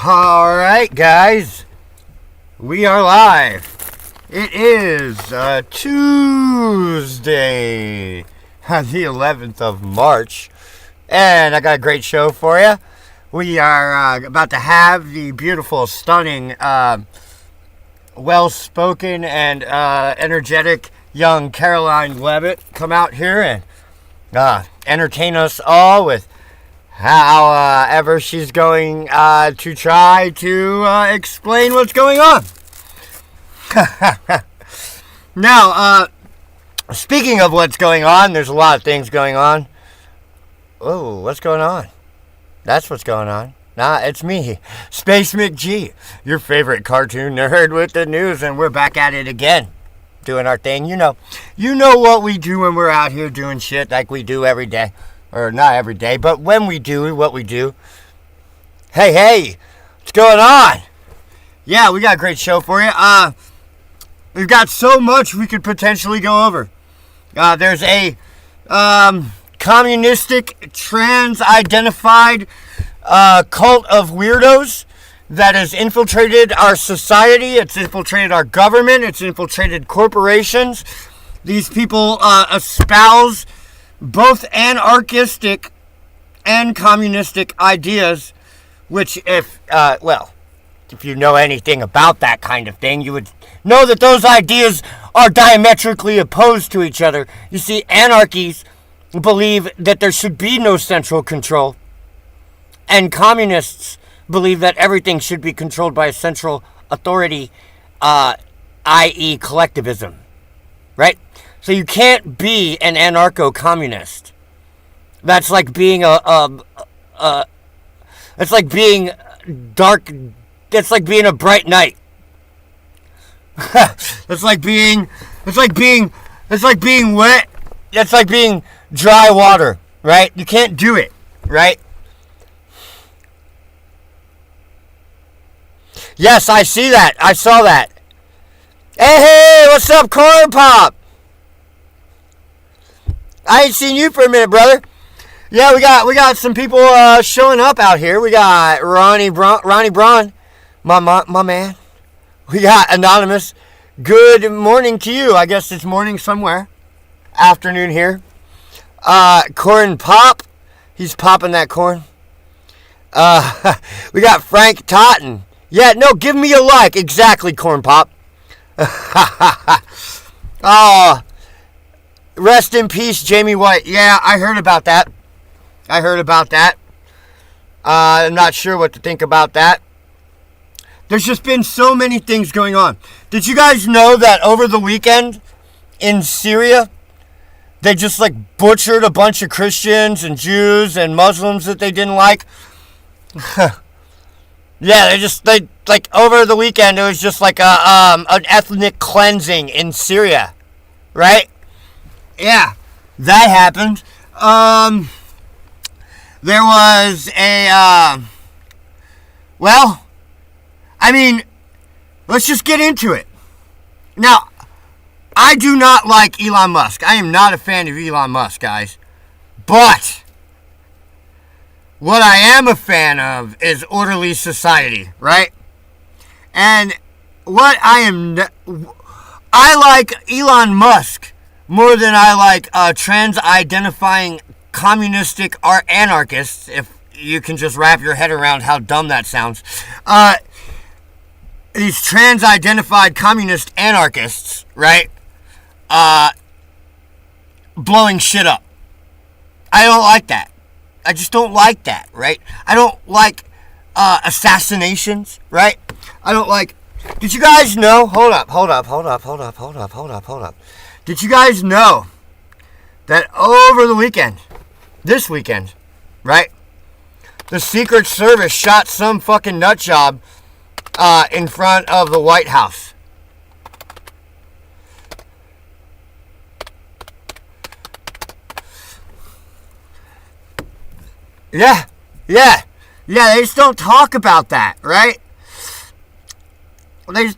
All right, guys, we are live. It is Tuesday, the 11th of March, and I got a great show for you. We are about to have the beautiful, stunning, well-spoken, and energetic young Karoline Leavitt come out here and entertain us all with however she's going to try to explain what's going on. Now, speaking of what's going on, there's a lot of things going on. Oh, what's going on? That's what's going on. Nah, it's me, Space McG, your favorite cartoon nerd with the news, and we're back at it again, doing our thing. You know what we do when we're out here doing shit like we do every day. Or not every day, but when we do what we do. Hey, what's going on? Yeah, we got a great show for you. We've got so much we could potentially go over. There's a communistic, trans-identified cult of weirdos that has infiltrated our society. It's infiltrated our government. It's infiltrated corporations. These people espouse both anarchistic and communistic ideas, which if you know anything about that kind of thing, you would know that those ideas are diametrically opposed to each other. You see, anarchies believe that there should be no central control, and communists believe that everything should be controlled by a central authority, i.e. collectivism, right? So you can't be an anarcho-communist. That's like being it's like being dark. It's like being a bright night. It's like being wet. It's like being dry water, right? You can't do it, right? Yes, I see that. I saw that. Hey, what's up, Corn Pop? I ain't seen you for a minute, brother. Yeah, we got some people showing up out here. We got Ronnie Braun, my man. We got Anonymous. Good morning to you. I guess it's morning somewhere. Afternoon here. Corn Pop. He's popping that corn. We got Frank Totten. Yeah, no, give me a like. Exactly, Corn Pop. Rest in peace, Jamie White. Yeah, I heard about that. I'm not sure what to think about that. There's just been so many things going on. Did you guys know that over the weekend in Syria, they just butchered a bunch of Christians and Jews and Muslims that they didn't like? Yeah, they over the weekend, it was just like an ethnic cleansing in Syria, right? Yeah, that happened. There was let's just get into it. Now, I do not like Elon Musk. I am not a fan of Elon Musk, guys. But what I am a fan of is orderly society, right? And I like Elon Musk more than I like trans-identifying communistic anarchists, if you can just wrap your head around how dumb that sounds. These trans-identified communist anarchists, right? Blowing shit up. I don't like that. I just don't like that, right? I don't like assassinations, right? I don't like... Did you guys know... Hold up. Did you guys know that over the weekend, this weekend, right, the Secret Service shot some fucking nut job in front of the White House? Yeah, they just don't talk about that, right?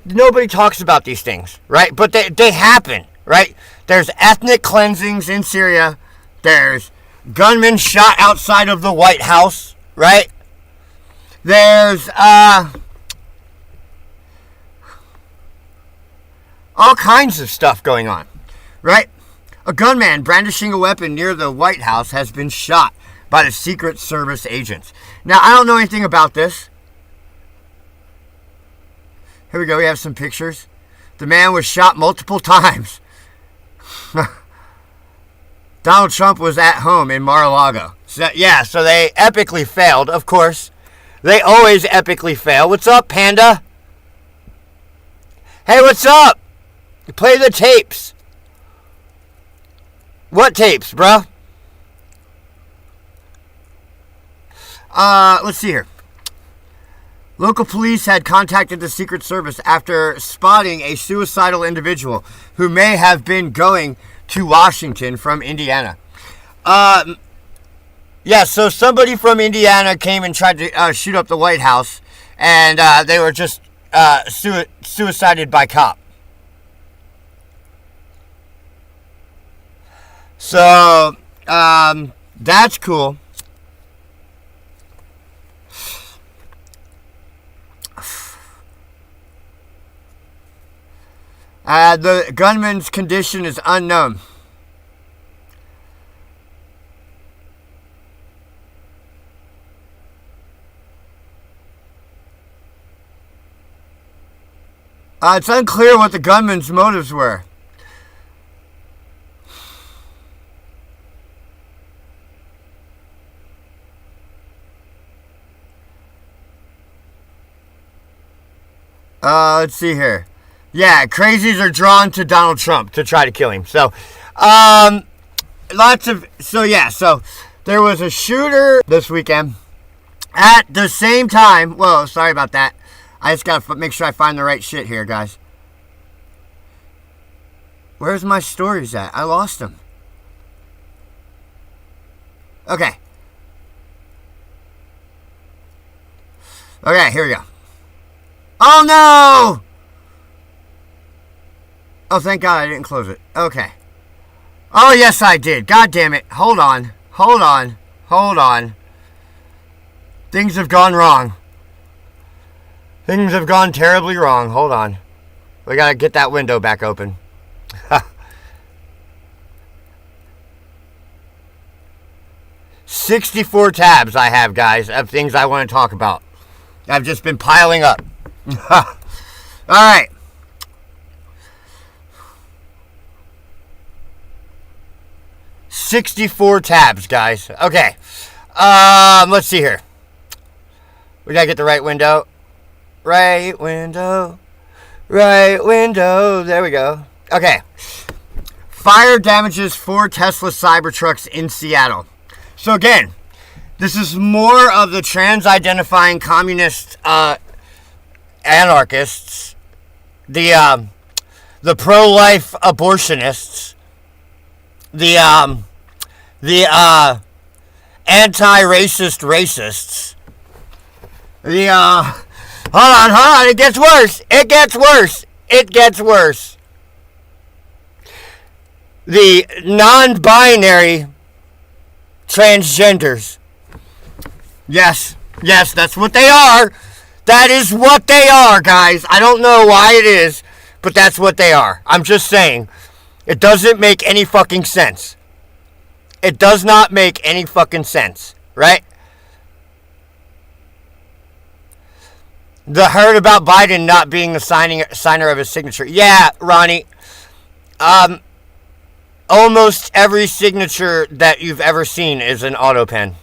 Nobody talks about these things, right? But they happen, right? There's ethnic cleansings in Syria. There's gunmen shot outside of the White House, right? There's there's all kinds of stuff going on, right? A gunman brandishing a weapon near the White House has been shot by the Secret Service agents. Now, I don't know anything about this. Here we go. We have some pictures. The man was shot multiple times. Donald Trump was at home in Mar-a-Lago. So they epically failed, of course. They always epically fail. What's up, Panda? Hey, what's up? Play the tapes. What tapes, bro? Let's see here. Local police had contacted the Secret Service after spotting a suicidal individual who may have been going to Washington from Indiana. So somebody from Indiana came and tried to shoot up the White House, and they were just suicided by cop. So, that's cool. The gunman's condition is unknown. It's unclear what the gunman's motives were. Let's see here. Yeah, crazies are drawn to Donald Trump to try to kill him. So, so there was a shooter this weekend at the same time. Whoa, sorry about that. I just gotta make sure I find the right shit here, guys. Where's my stories at? I lost them. Okay. Okay, here we go. Oh, no! Oh, thank God I didn't close it. Okay. Oh, yes, I did. God damn it. Hold on. Things have gone wrong. Things have gone terribly wrong. Hold on. We gotta get that window back open. 64 tabs I have, guys, of things I want to talk about. I've just been piling up. All right. $64 tabs, guys. Okay. Let's see here. We gotta get the right window. Right window. There we go. Okay. Fire damages 4 Tesla Cybertrucks in Seattle. So again, this is more of the trans-identifying communist anarchists, the pro-life abortionists, the anti-racist racists, hold on, it gets worse. The non-binary transgenders. Yes, that's what they are. That is what they are, guys. I don't know why it is, but that's what they are. I'm just saying. It doesn't make any fucking sense. It does not make any fucking sense, right? The heard about Biden not being the signer of his signature. Yeah, Ronnie. Almost every signature that you've ever seen is an auto pen.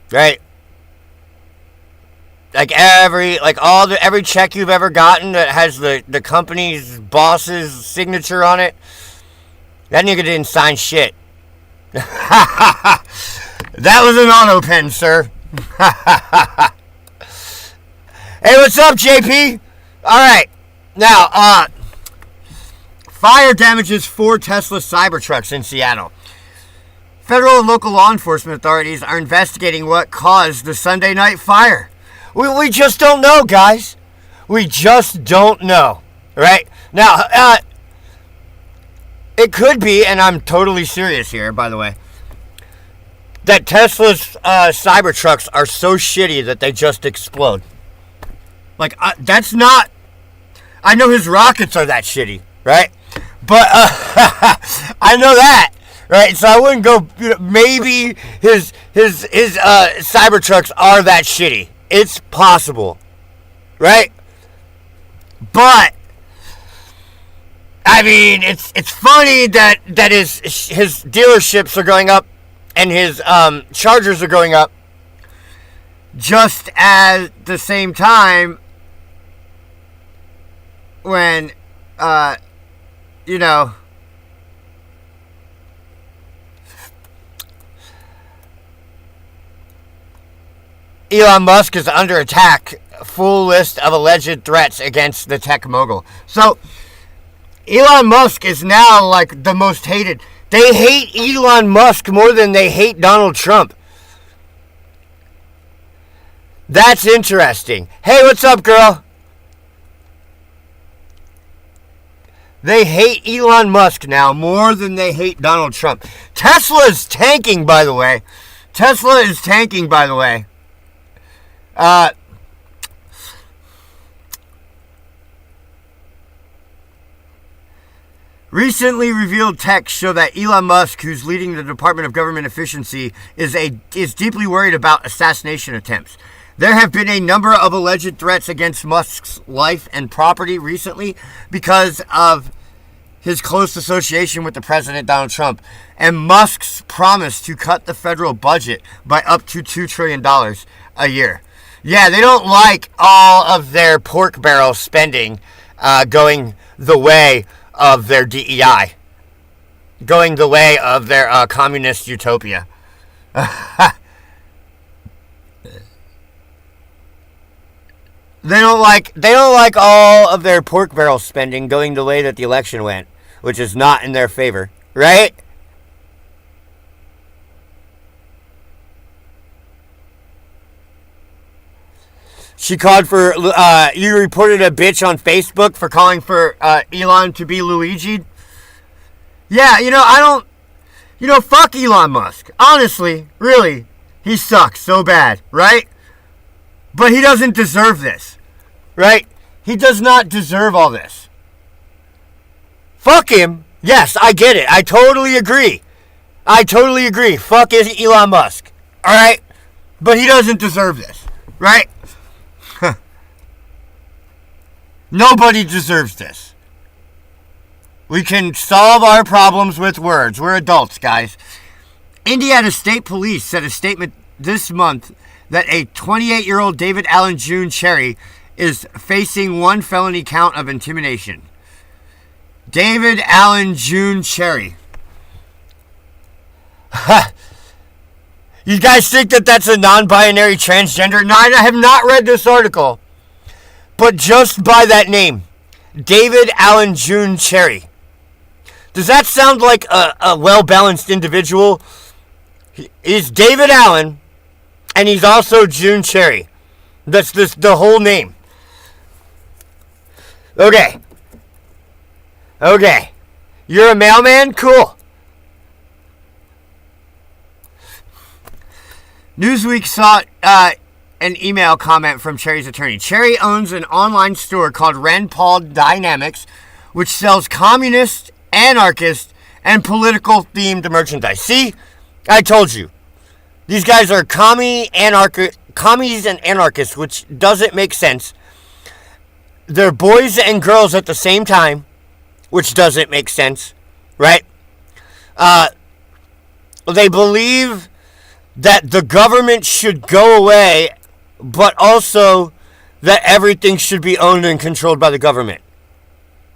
Right? Like every check you've ever gotten that has the company's boss's signature on it, that nigga didn't sign shit. That was an auto pen, sir. Hey, what's up, JP? Alright. Now, fire damages 4 Tesla Cybertrucks in Seattle. Federal and local law enforcement authorities are investigating what caused the Sunday night fire. We just don't know, guys. We just don't know. Right? Now, it could be, and I'm totally serious here, by the way, that Tesla's Cybertrucks are so shitty that they just explode. Like, that's not... I know his rockets are that shitty, right? But I know that, right? So I wouldn't go... maybe his Cybertrucks are that shitty. It's possible, right? But... I mean, it's funny that his dealerships are going up and his chargers are going up just at the same time when, you know, Elon Musk is under attack. Full list of alleged threats against the tech mogul. So, Elon Musk is now like the most hated. They hate Elon Musk more than they hate Donald Trump. That's interesting. Hey, what's up, girl? They hate Elon Musk now more than they hate Donald Trump. Tesla is tanking, by the way. Recently revealed texts show that Elon Musk, who's leading the Department of Government Efficiency, is deeply worried about assassination attempts. There have been a number of alleged threats against Musk's life and property recently because of his close association with the President Donald Trump and Musk's promise to cut the federal budget by up to $2 trillion a year. Yeah, they don't like all of their pork barrel spending going the way of their DEI, going the way of their communist utopia. They don't like all of their pork barrel spending going the way that the election went, which is not in their favor, right? She called for, you reported a bitch on Facebook for calling for Elon to be Luigi. Yeah, fuck Elon Musk. Honestly, really, he sucks so bad, right? But he doesn't deserve this, right? He does not deserve all this. Fuck him. Yes, I get it. I totally agree. Fuck Elon Musk, all right? But he doesn't deserve this, right? Nobody deserves this. We can solve our problems with words. We're adults, guys. Indiana State Police said a statement this month that a 28-year-old David Allen June Cherry is facing one felony count of intimidation. David Allen June Cherry. You guys think that that's a non-binary transgender? No, I have not read this article. But just by that name, David Allen June Cherry. Does that sound like a well-balanced individual? He's David Allen, and he's also June Cherry. That's the whole name. Okay. You're a mailman? Cool. Newsweek saw an email comment from Cherry's attorney. Cherry owns an online store called Ren Paul Dynamics, which sells communist, anarchist, and political-themed merchandise. See? I told you. These guys are commies and anarchists, which doesn't make sense. They're boys and girls at the same time, which doesn't make sense, right? They believe that the government should go away, but also that everything should be owned and controlled by the government,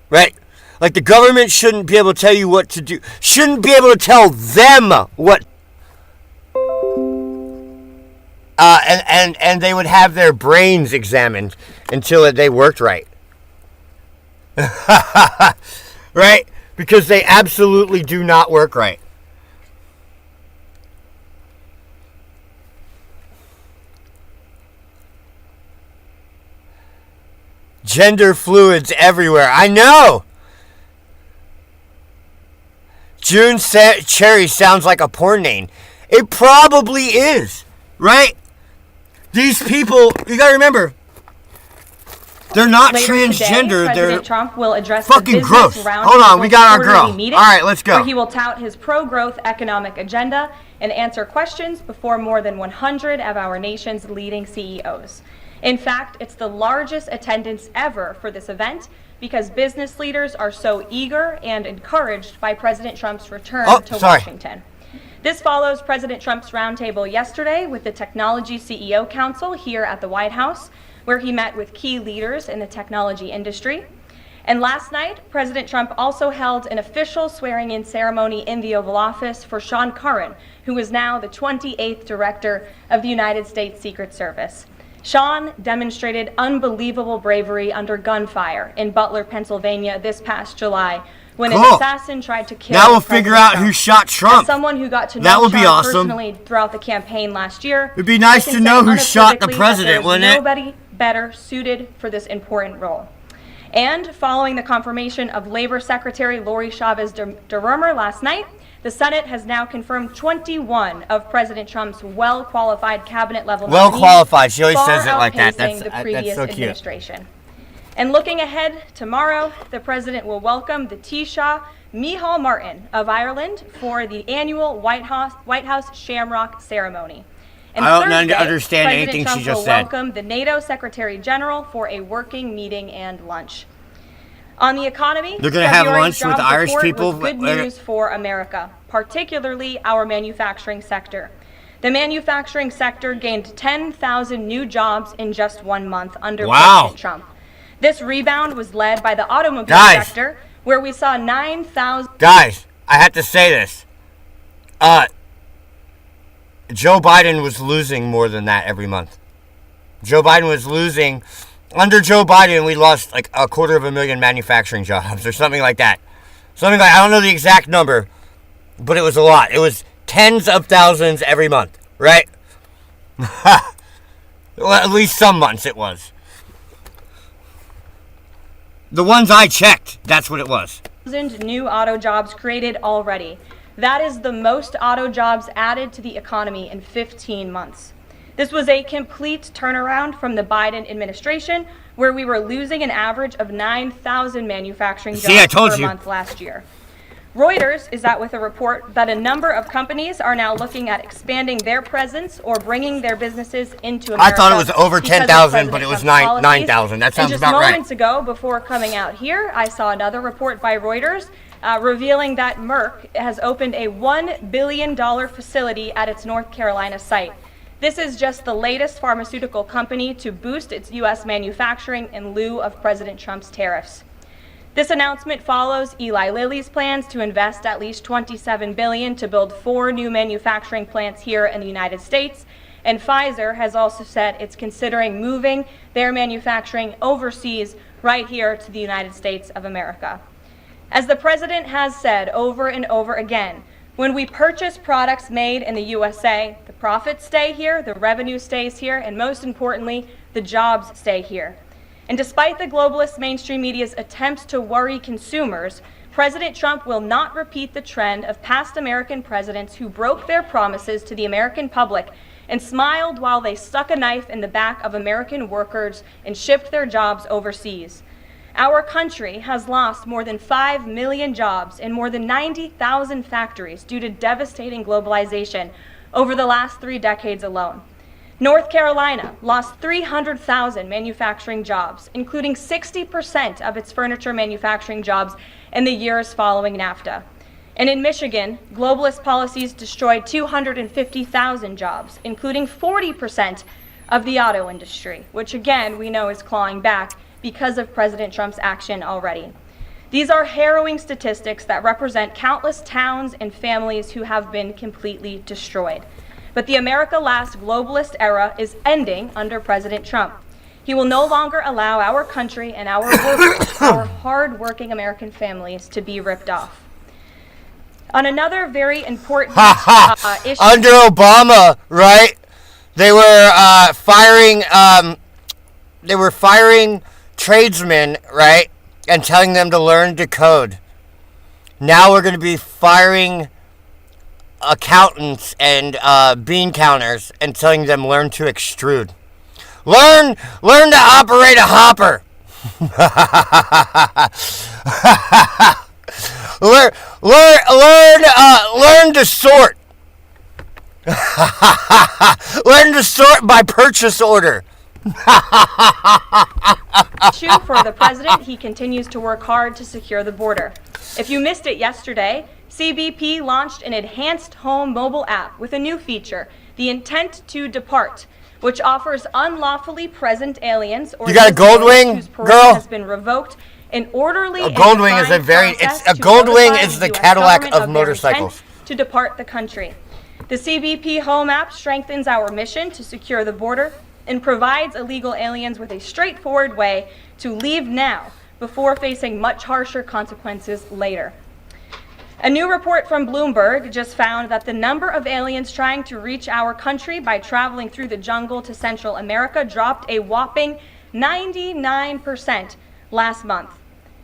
right? Like the government shouldn't be able to tell you what to do, shouldn't be able to tell them what, and they would have their brains examined until they worked right. Right? Because they absolutely do not work right. Gender fluids everywhere. I know! June Cherry sounds like a porn name. It probably is, right? These people, you gotta remember, they're not Later transgender. Today, they're President Trump will address fucking the gross. Hold on, we got our girl. Meeting, all right, let's go. Where he will tout his pro-growth economic agenda and answer questions before more than 100 of our nation's leading CEOs. In fact, it's the largest attendance ever for this event because business leaders are so eager and encouraged by President Trump's return to Washington. This follows President Trump's roundtable yesterday with the Technology CEO Council here at the White House, where he met with key leaders in the technology industry. And last night, President Trump also held an official swearing-in ceremony in the Oval Office for Sean Curran, who is now the 28th Director of the United States Secret Service. Sean demonstrated unbelievable bravery under gunfire in Butler, Pennsylvania this past July when an assassin tried to kill Now we'll figure out who shot Trump. As someone who got to know Sean personally throughout the campaign last year, it'd be nice to know who shot the president, wouldn't it? Nobody better suited for this important role. And following the confirmation of Labor Secretary Lori Chavez DeRomer last night, the Senate has now confirmed 21 of President Trump's well-qualified cabinet-level nominees. Well-qualified. She always says it like that. That's so cute. Administration. And looking ahead, tomorrow, the president will welcome the Taoiseach Micheál Martin of Ireland for the annual White House Shamrock ceremony. And I don't Thursday, understand President anything Trump she just will said. welcome the NATO Secretary General for a working meeting and lunch. On the economy, they're going to have lunch with Irish people. Good news for America, particularly our manufacturing sector. The manufacturing sector gained 10,000 new jobs in just 1 month under President Trump. This rebound was led by the automobile sector, where we saw 9,000. Guys, I have to say this. Joe Biden was losing more than that every month. Joe Biden was losing. Under Joe Biden, we lost like 250,000 manufacturing jobs or something like that. Something like, I don't know the exact number, but it was a lot. It was tens of thousands every month, right? Well, at least some months it was. The ones I checked, that's what it was. New auto jobs created already. That is the most auto jobs added to the economy in 15 months. This was a complete turnaround from the Biden administration, where we were losing an average of 9,000 manufacturing jobs per month last year. Reuters is out with a report that a number of companies are now looking at expanding their presence or bringing their businesses into America. I thought it was over 10,000, but it was 9,000. That sounds about right. Just moments ago, before coming out here, I saw another report by Reuters revealing that Merck has opened a $1 billion facility at its North Carolina site. This is just the latest pharmaceutical company to boost its U.S. manufacturing in lieu of President Trump's tariffs. This announcement follows Eli Lilly's plans to invest at least $27 billion to build 4 new manufacturing plants here in the United States, and Pfizer has also said it's considering moving their manufacturing overseas right here to the United States of America. As the president has said over and over again, when we purchase products made in the USA, the profits stay here, the revenue stays here, and most importantly, the jobs stay here. And despite the globalist mainstream media's attempts to worry consumers, President Trump will not repeat the trend of past American presidents who broke their promises to the American public and smiled while they stuck a knife in the back of American workers and shipped their jobs overseas. Our country has lost more than 5 million jobs in more than 90,000 factories due to devastating globalization over the last 3 decades alone. North Carolina lost 300,000 manufacturing jobs, including 60% of its furniture manufacturing jobs in the years following NAFTA. And in Michigan, globalist policies destroyed 250,000 jobs, including 40% of the auto industry, which again we know is clawing back because of President Trump's action already. These are harrowing statistics that represent countless towns and families who have been completely destroyed. But the America Last globalist era is ending under President Trump. He will no longer allow our country and our workers, our hard-working American families, to be ripped off. On another very important issue, under Obama, right? They were firing tradesmen, right, and telling them to learn to code. Now we're going to be firing accountants and bean counters and telling them learn to extrude. Learn to operate a hopper. learn to sort. Learn to sort by purchase order. Issue for the president, he continues to work hard to secure the border. If you missed it yesterday, CBP launched an enhanced home mobile app with a new feature, the Intent to Depart, which offers unlawfully present aliens or you got a gold wing, whose parole girl? has been revoked an orderly a gold wing is a very gold wing is the Cadillac of motorcycles to depart the country. The CBP Home app strengthens our mission to secure the border and provides illegal aliens with a straightforward way to leave now before facing much harsher consequences later. A new report from Bloomberg just found that the number of aliens trying to reach our country by traveling through the jungle to Central America dropped a whopping 99% last month.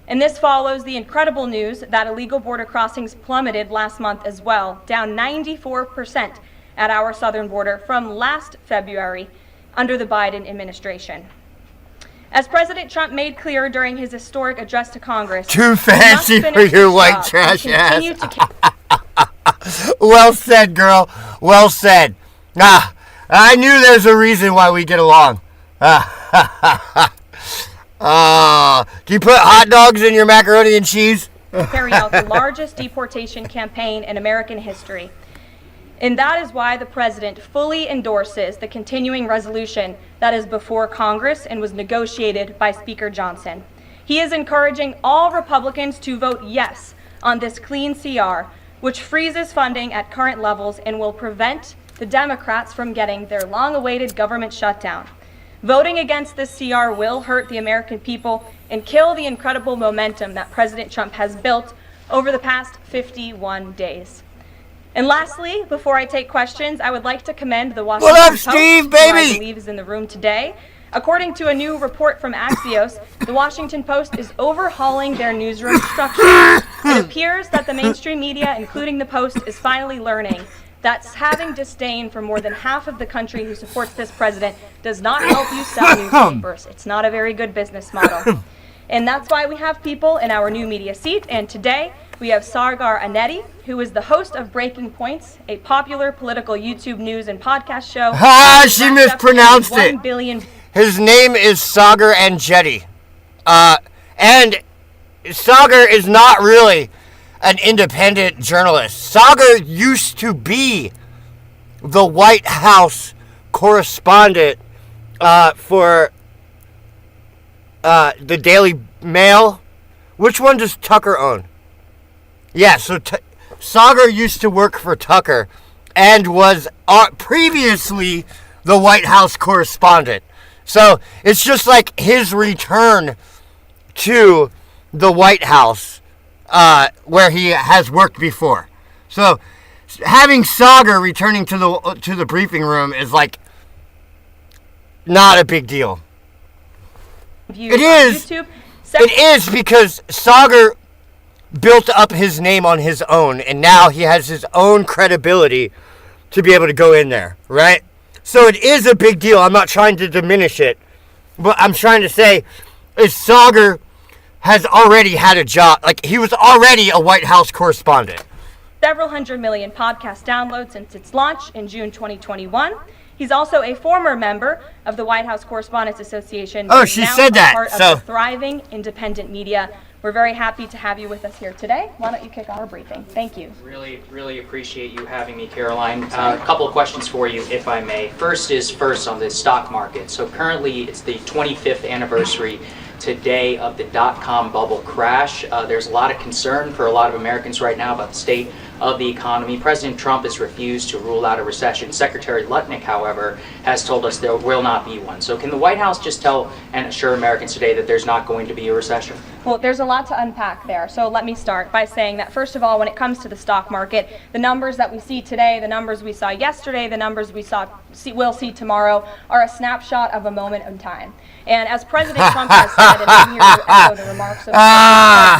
And this follows the incredible news that illegal border crossings plummeted last month as well, down 94% at our southern border from last February under the Biden administration. As President Trump made clear during his historic address to Congress, too fancy for your white trash ass. Well said, girl. Well said. I knew there's a reason why we get along. Do you put hot dogs in your macaroni and cheese? Carry out the largest deportation campaign in American history. And that is why the president fully endorses the continuing resolution that is before Congress and was negotiated by Speaker Johnson. He is encouraging all Republicans to vote yes on this clean CR, which freezes funding at current levels and will prevent the Democrats from getting their long-awaited government shutdown. Voting against this CR will hurt the American people and kill the incredible momentum that President Trump has built over the past 51 days. And lastly, before I take questions, I would like to commend the Washington Post, Steve, baby? who I believe is in the room today. According to a new report from Axios, the Washington Post is overhauling their newsroom structure. It appears that the mainstream media, including the Post, is finally learning that having disdain for more than half of the country who supports this president does not help you sell newspapers. It's not a very good business model. And that's why we have people in our new media seat. And today, we have Sagar Anetti, who is the host of Breaking Points, a popular political YouTube news and podcast show. She mispronounced it. 1 billion. His name is Sagar Anetti. And Sagar is not really an independent journalist. Sagar used to be the White House correspondent for the Daily Mail. Which one does Tucker own? Yeah, so Sagar used to work for Tucker and was previously the White House correspondent. So it's just like his return to the White House where he has worked before. So having Sagar returning to the briefing room is like not a big deal. It is. It is because Sagar built up his name on his own, and now he has his own credibility to be able to go in there, right? So it is a big deal. I'm not trying to diminish it, but I'm trying to say is Sagar has already had a job. Like, he was already a White House correspondent. Several 100 million podcast downloads since its launch in June 2021. He's also a former member of the White House Correspondents Association. Oh, she said that. Part of the thriving independent media. We're very happy to have you with us here today. Why don't you kick off our briefing? Thank you. Really appreciate you having me, Karoline. A couple of questions for you, if I may. First on the stock market. So currently, it's the 25th anniversary today of the dot-com bubble crash. There's a lot of concern for a lot of Americans right now about the state of the economy. President Trump has refused to rule out a recession. Secretary Lutnick, however, has told us there will not be one. So can the White House just tell and assure Americans today that there's not going to be a recession? Well, there's a lot to unpack there. So let me start by saying that, first of all, when it comes to the stock market, the numbers that we see today, the numbers we saw yesterday, the numbers we'll see tomorrow are a snapshot of a moment in time. And as President Trump has said, and I'm here to echo the remarks of the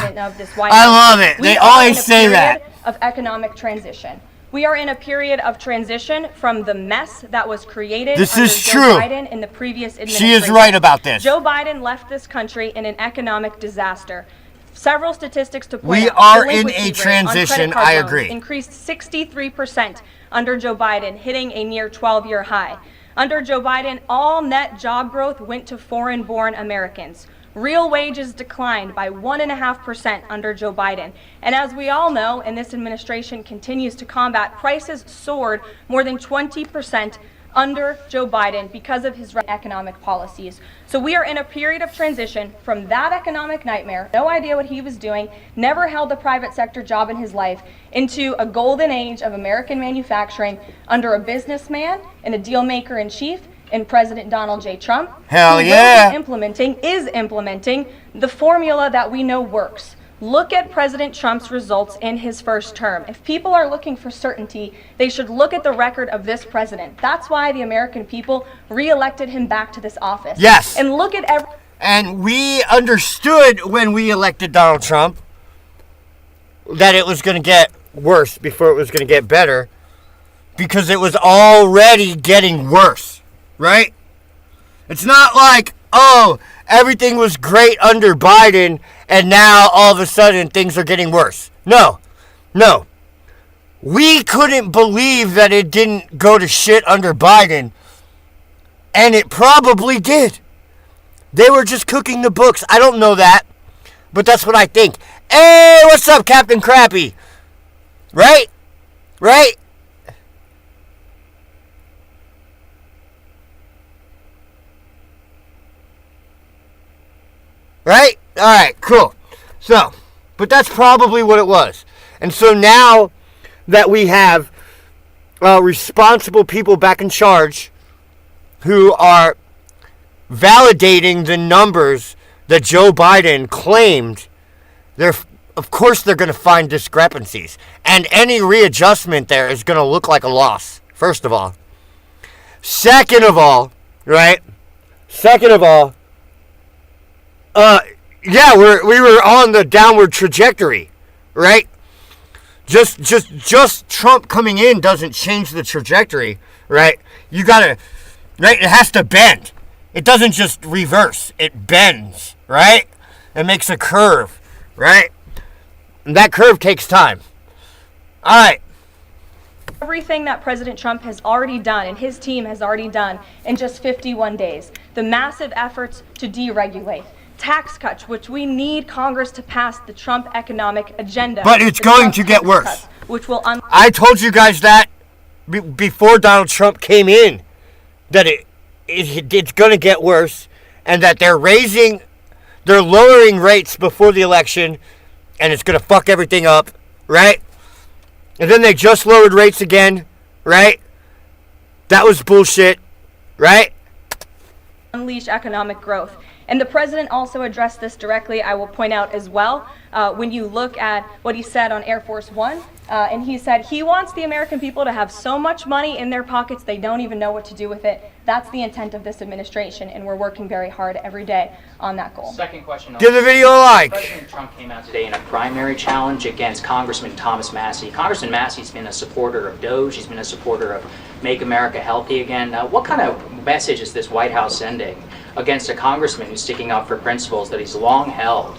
President of this White House, I love it. They always say that. Of economic transition. We are in a period of transition from the mess that was created This under is Joe true. Biden in the previous administration. She is right about this. Joe Biden left this country in an economic disaster. Several statistics to point We out. are in Delinquency a rate on transition, credit card I loans agree. increased 63% under Joe Biden, hitting a near 12-year high. Under Joe Biden, all net job growth went to foreign-born Americans. Real wages declined by 1.5% under Joe Biden. And as we all know, and this administration continues to combat, prices soared more than 20% under Joe Biden because of his economic policies. So we are in a period of transition from that economic nightmare, no idea what he was doing, never held a private sector job in his life, into a golden age of American manufacturing under a businessman and a deal maker in chief in President Donald J. Trump. Hell who yeah. is implementing the formula that we know works. Look at President Trump's results in his first term. If people are looking for certainty, they should look at the record of this president. That's why the American people re-elected him back to this office. Yes. And look at And we understood when we elected Donald Trump that it was going to get worse before it was going to get better, because it was already getting worse, right? It's not like, oh, everything was great under Biden and now all of a sudden things are getting worse. No. We couldn't believe that it didn't go to shit under Biden, and it probably did. They were just cooking the books. I don't know that, but that's what I think. Hey, what's up, Captain Crappy? Right? Right? Right? Alright, cool. So, but that's probably what it was. And so now that we have responsible people back in charge who are validating the numbers that Joe Biden claimed, of course they're going to find discrepancies. And any readjustment there is going to look like a loss, first of all. Second of all, right? Yeah, we were on the downward trajectory, right? Just Trump coming in doesn't change the trajectory, right? You gotta, right? It has to bend. It doesn't just reverse. It bends, right? It makes a curve, right? And that curve takes time. All right. everything that President Trump has already done and his team has already done in just 51 days. The massive efforts to deregulate, tax cuts, which we need Congress to pass the Trump economic agenda. But it's going to get worse. Cuts, which will I told you guys that before Donald Trump came in, that it's going to get worse, and that they're lowering rates before the election, and it's going to fuck everything up, right? And then they just lowered rates again, right? That was bullshit, right? Unleash economic growth. And the president also addressed this directly, I will point out as well, when you look at what he said on Air Force One. And he said he wants the American people to have so much money in their pockets they don't even know what to do with it. That's the intent of this administration, and we're working very hard every day on that goal. Second question. Give the video a like. President Trump came out today in a primary challenge against Congressman Thomas Massie. Congressman Massie's been a supporter of DOGE. He's been a supporter of Make America Healthy Again. What kind of message is this White House sending against a congressman who's sticking up for principles that he's long held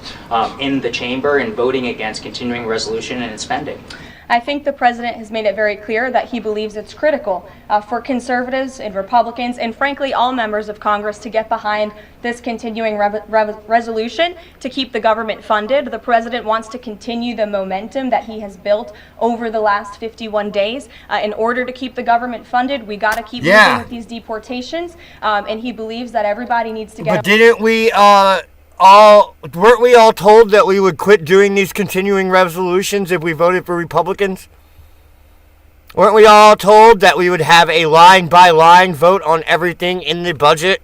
in the chamber and voting against continuing resolution and spending? I think the president has made it very clear that he believes it's critical for conservatives and Republicans and frankly all members of Congress to get behind this continuing resolution to keep the government funded. The president wants to continue the momentum that he has built over the last 51 days. In order to keep the government funded, we got to keep moving with these deportations, and he believes that everybody needs to get... But didn't we weren't we all told that we would quit doing these continuing resolutions if we voted for Republicans? Weren't we all told that we would have a line-by-line vote on everything in the budget?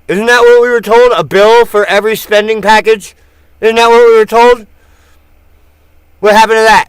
Isn't that what we were told? A bill for every spending package? Isn't that what we were told? What happened to that?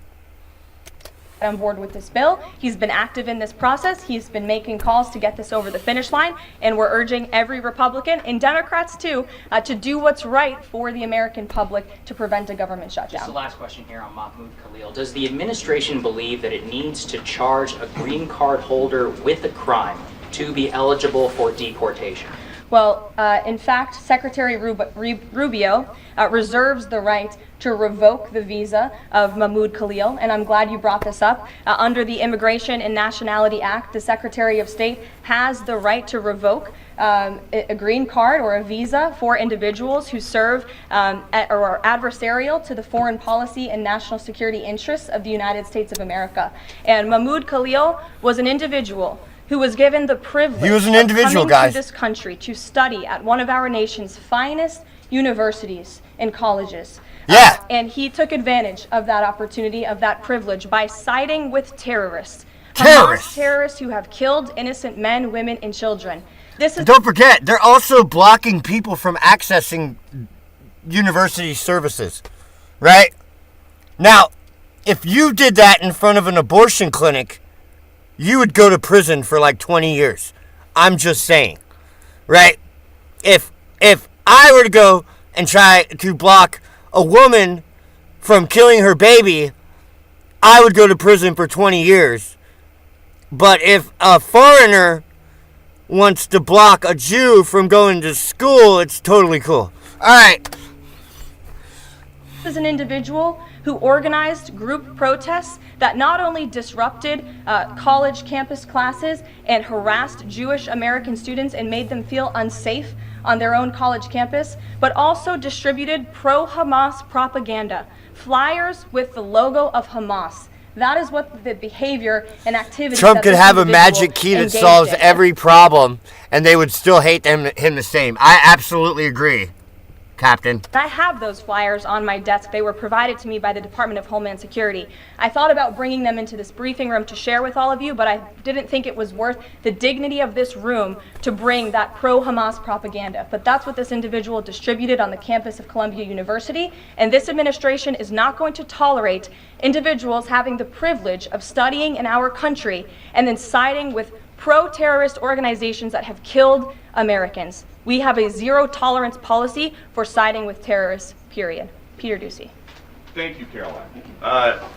on board with this bill. He's been active in this process. He's been making calls to get this over the finish line, and we're urging every Republican, and Democrats too, to do what's right for the American public to prevent a government shutdown. Just the last question here on Mahmoud Khalil. Does the administration believe that it needs to charge a green card holder with a crime to be eligible for deportation? Well, in fact, Secretary Rubio reserves the right to revoke the visa of Mahmoud Khalil, and I'm glad you brought this up. Under the Immigration and Nationality Act, the Secretary of State has the right to revoke a green card or a visa for individuals who serve or are adversarial to the foreign policy and national security interests of the United States of America. And Mahmoud Khalil was an individual who was given the privilege of coming to this country to study at one of our nation's finest universities and colleges. Yeah. And he took advantage of that opportunity, of that privilege, by siding with terrorists. Hamas terrorists who have killed innocent men, women, and children. Don't forget, they're also blocking people from accessing university services, right? Now, if you did that in front of an abortion clinic, you would go to prison for like 20 years. I'm just saying, right? If I were to go and try to block a woman from killing her baby, I would go to prison for 20 years. But if a foreigner wants to block a Jew from going to school, it's totally cool. All right. This is an individual who organized group protests that not only disrupted college campus classes and harassed Jewish American students and made them feel unsafe on their own college campus, but also distributed pro-Hamas propaganda, flyers with the logo of Hamas. That is what the behavior and activity. Trump could have a magic key that solves every problem, and they would still hate him the same. I absolutely agree, Captain. I have those flyers on my desk. They were provided to me by the Department of Homeland Security. I thought about bringing them into this briefing room to share with all of you, but I didn't think it was worth the dignity of this room to bring that pro-Hamas propaganda. But that's what this individual distributed on the campus of Columbia University, and this administration is not going to tolerate individuals having the privilege of studying in our country and then siding with pro-terrorist organizations that have killed Americans. We have a zero-tolerance policy for siding with terrorists, period. Peter Ducey. Thank you, Caroline.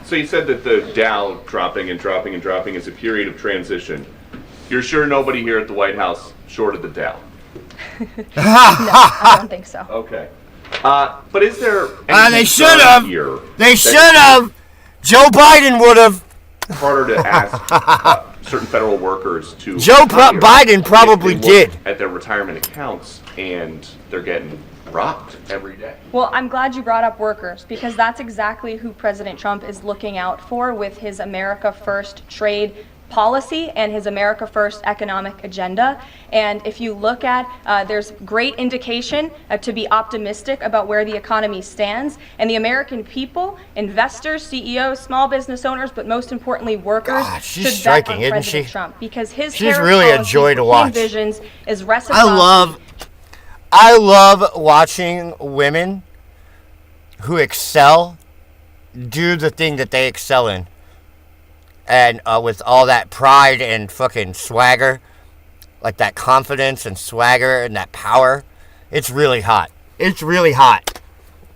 So you said that the Dow dropping and dropping and dropping is a period of transition. You're sure nobody here at the White House shorted the Dow? No, I don't think so. Okay. But is there they should have. They should have. Joe Biden would have. Harder to ask certain federal workers to. Biden probably did. At their retirement accounts, and they're getting robbed every day. Well, I'm glad you brought up workers, because that's exactly who President Trump is looking out for with his America First trade policy and his America First economic agenda. And if you look at, there's great indication to be optimistic about where the economy stands, and the American people, investors, CEOs, small business owners, but most importantly workers, she's striking, isn't she? Trump, because his she's really a joy to watch. Envisions is reciprocity. I love watching women who excel do the thing that they excel in. And with all that pride and fucking swagger, like that confidence and swagger and that power, it's really hot. It's really hot.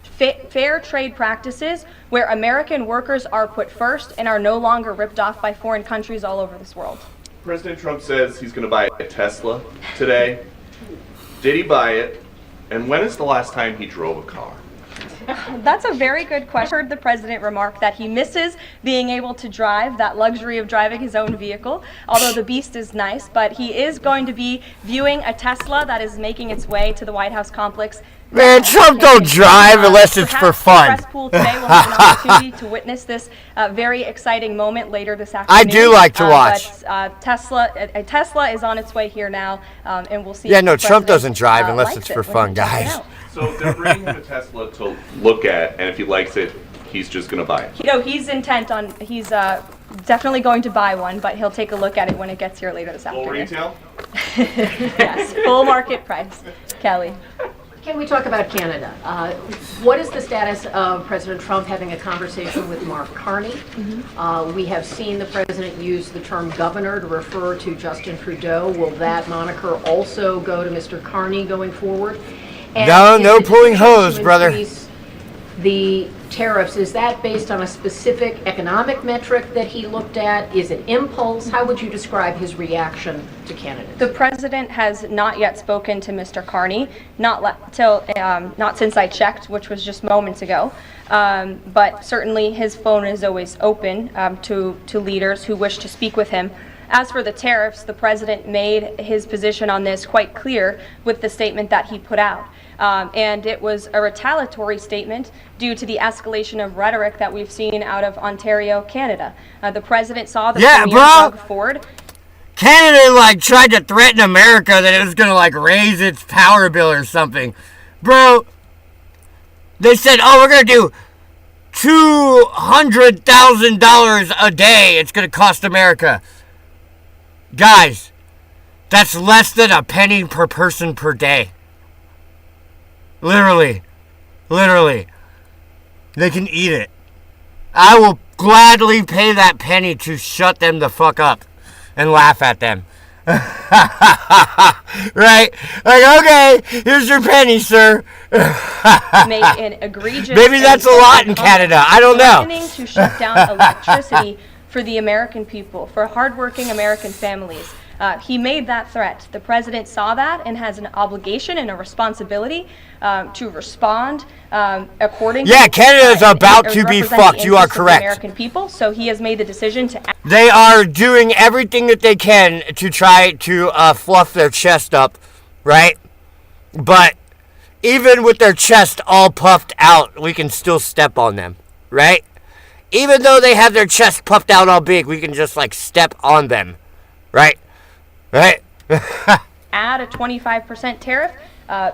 Fair trade practices where American workers are put first and are no longer ripped off by foreign countries all over this world. President Trump says he's going to buy a Tesla today. Did he buy it? And when is the last time he drove a car? That's a very good question. I heard the president remark that he misses being able to drive, that luxury of driving his own vehicle, although the beast is nice, but he is going to be viewing a Tesla that is making its way to the White House complex. Man, Trump don't drive unless it's for fun. The press pool today will have an opportunity to witness this very exciting moment later this afternoon. I do like to watch. But Tesla is on its way here now, and we'll see. Yeah, no, Trump doesn't drive unless it's for fun, guys. So they're bringing him a Tesla to look at, and if he likes it, he's just going to buy it. You know, he's definitely going to buy one, but he'll take a look at it when it gets here later this afternoon. Full retail? Yes, full market price. Kelly. Can we talk about Canada? What is the status of President Trump having a conversation with Mark Carney? We have seen the president use the term governor to refer to Justin Trudeau. Will that moniker also go to Mr. Carney going forward? And no pulling hose, brother. The tariffs, is that based on a specific economic metric that he looked at? Is it impulse? How would you describe his reaction to Canada? The president has not yet spoken to Mr. Carney, not since I checked, which was just moments ago. But certainly his phone is always open to leaders who wish to speak with him. As for the tariffs, the president made his position on this quite clear with the statement that he put out. And it was a retaliatory statement due to the escalation of rhetoric that we've seen out of Ontario, Canada. The president saw the Premier Doug Ford. Canada tried to threaten America that it was gonna raise its power bill or something. Bro, they said, oh, we're gonna do $200,000 a day. It's gonna cost America. Guys, that's less than a penny per person per day. Literally. They can eat it. I will gladly pay that penny to shut them the fuck up and laugh at them. Right? Okay, here's your penny, sir. Make an egregious. Maybe that's a lot in Canada. I don't know. Threatening to shut down electricity for the American people, for hardworking American families. He made that threat. The president saw that and has an obligation and a responsibility to respond accordingly. Yeah, Canada is about to be fucked. You are correct. American people, so he has made the decision to act. They are doing everything that they can to try to fluff their chest up, right? But even with their chest all puffed out, we can still step on them, right? Even though they have their chest puffed out all big, we can just step on them, right? Right. Add a 25% tariff.